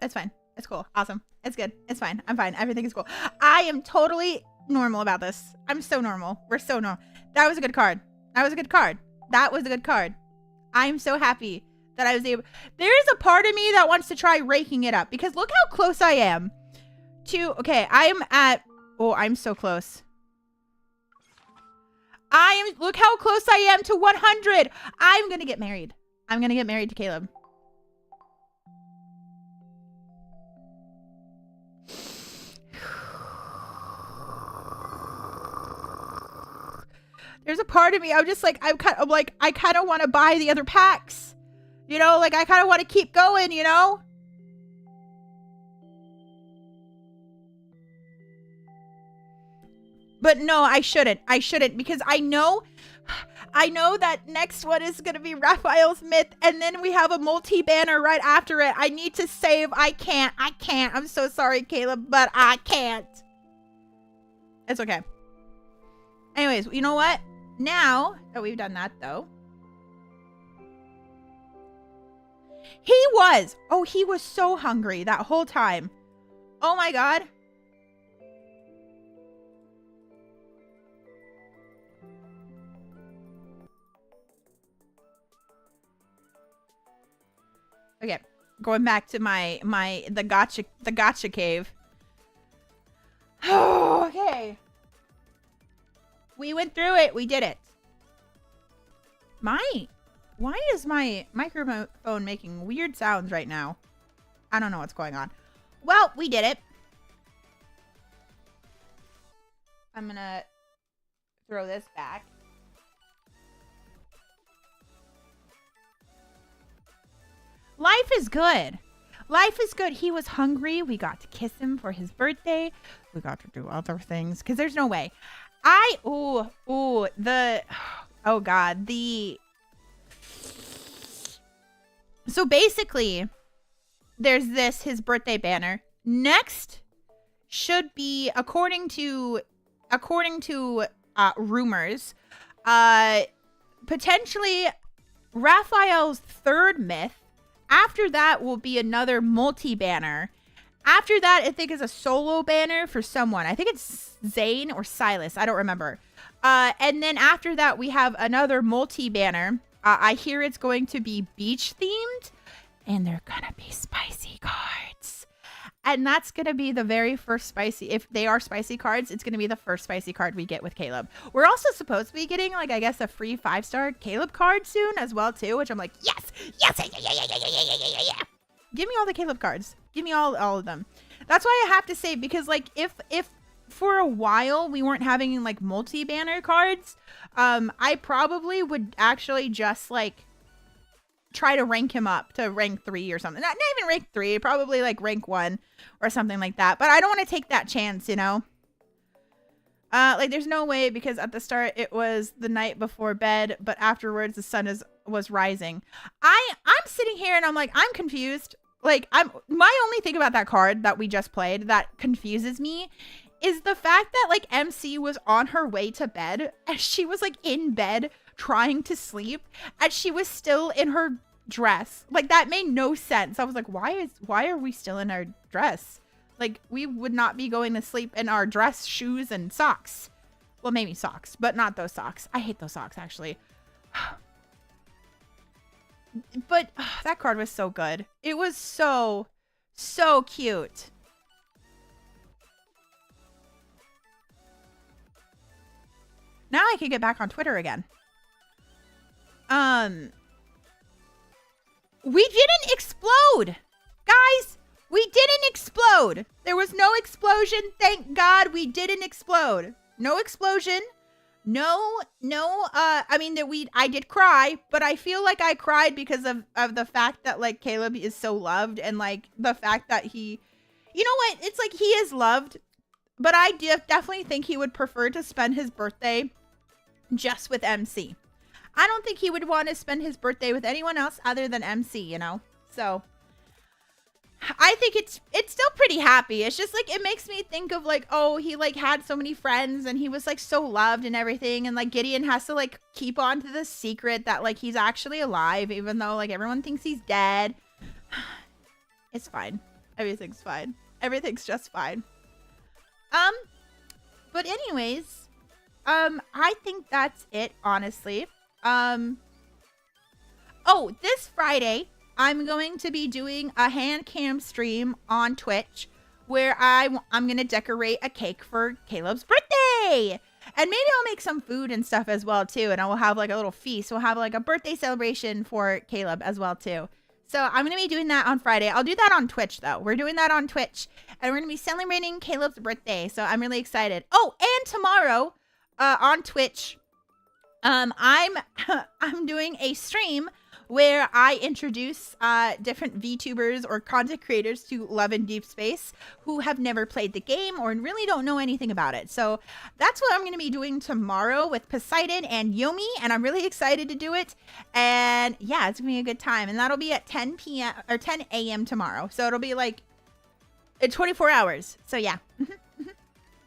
That's fine. It's cool. Awesome. It's good. It's fine. I'm fine. Everything is cool. I am totally normal about this. I'm so normal. We're so normal. That was a good card. That was a good card. That was a good card. I'm so happy that I was able... There's a part of me that wants to try raking it up because look how close I am to... Okay, I am at... Oh, I'm so close. Look how close I am to 100. I'm gonna get married. I'm gonna get married to Caleb. There's a part of me, I'm just like, I kind of want to buy the other packs. You know, like I kind of want to keep going, you know? But no, I shouldn't. I shouldn't because I know that next one is going to be Raphael's Myth and then we have a multi-banner right after it. I need to save. I can't. I'm so sorry, Caleb, but I can't. It's okay. Anyways, you know what? Now that we've done that though. He was so hungry that whole time. Oh my God. Okay, going back to the gotcha cave. Oh, okay. We went through it. We did it. Why is my microphone making weird sounds right now? I don't know what's going on. Well, we did it. I'm gonna throw this back. Life is good. Life is good. He was hungry. We got to kiss him for his birthday. We got to do other things because there's no way. Oh God. So basically there's his birthday banner. Next should be according to rumors, potentially Raphael's third myth. After that will be another multi-banner. After that, I think is a solo banner for someone. I think it's Zane or Silas. I don't remember. And then after that, we have another multi-banner. I hear it's going to be beach-themed. And they're going to be spicy cards. And that's going to be the very first spicy. If they are spicy cards, it's going to be the first spicy card we get with Caleb. We're also supposed to be getting, like, I guess, a free 5-star Caleb card soon as well, too. Which I'm like, yes. Yeah. Give me all the Caleb cards. Give me all of them. That's why I have to say, because, like, if for a while we weren't having, like, multi-banner cards, I probably would actually just, like, try to rank him up to rank 3 or something. Not even rank 3, probably like rank 1 or something like that. But I don't want to take that chance, you know? Like there's no way, because at the start it was the night before bed, but afterwards the sun was rising. I'm sitting here and I'm like, I'm confused. Like my only thing about that card that we just played that confuses me is the fact that like MC was on her way to bed and she was like in bed trying to sleep and she was still in her dress. Like that made no sense. I was like, why are we still in our dress? Like we would not be going to sleep in our dress, shoes, and socks. Well, maybe socks, but not those socks. I hate those socks actually. But that card was so good. It was so cute. Now I can get back on Twitter again. We didn't explode. Guys, we didn't explode. There was no explosion. Thank God we didn't explode. No explosion. No, I mean, I did cry, but I feel like I cried because of the fact that, like, Caleb is so loved and, like, the fact that he, you know what? It's like he is loved, but I definitely think he would prefer to spend his birthday just with MC. I don't think he would want to spend his birthday with anyone else other than MC, you know? So I think it's still pretty happy. It's just like, it makes me think of like, oh, he like had so many friends and he was like so loved and everything. And like Gideon has to like keep on to the secret that like he's actually alive, even though like everyone thinks he's dead. It's fine. Everything's fine. Everything's just fine. But anyways, I think that's it, honestly. Oh, this Friday, I'm going to be doing a hand cam stream on Twitch where I'm going to decorate a cake for Caleb's birthday. And maybe I'll make some food and stuff as well, too. And I will have like a little feast. We'll have like a birthday celebration for Caleb as well, too. So I'm going to be doing that on Friday. I'll do that on Twitch, though. We're doing that on Twitch. And we're going to be celebrating Caleb's birthday. So I'm really excited. Oh, and tomorrow on Twitch, I'm doing a stream where I introduce different VTubers or content creators to Love in Deep Space who have never played the game or really don't know anything about it. So that's what I'm going to be doing tomorrow with Poseidon and Yomi, and I'm really excited to do it. And yeah, it's going to be a good time. And that'll be at 10 p.m. or 10 a.m. tomorrow. So it'll be like 24 hours. So yeah.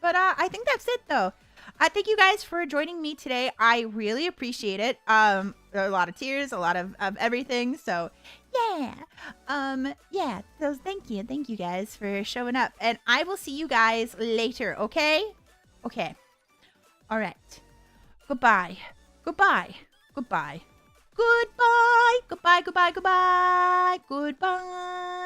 But I think that's it, though. I thank you guys for joining me today. I really appreciate it. A lot of tears, a lot of everything. So yeah. Yeah. So thank you guys for showing up. And I will see you guys later, okay? Okay. All right. Goodbye. Goodbye. Goodbye. Goodbye. Goodbye. Goodbye. Goodbye. Goodbye.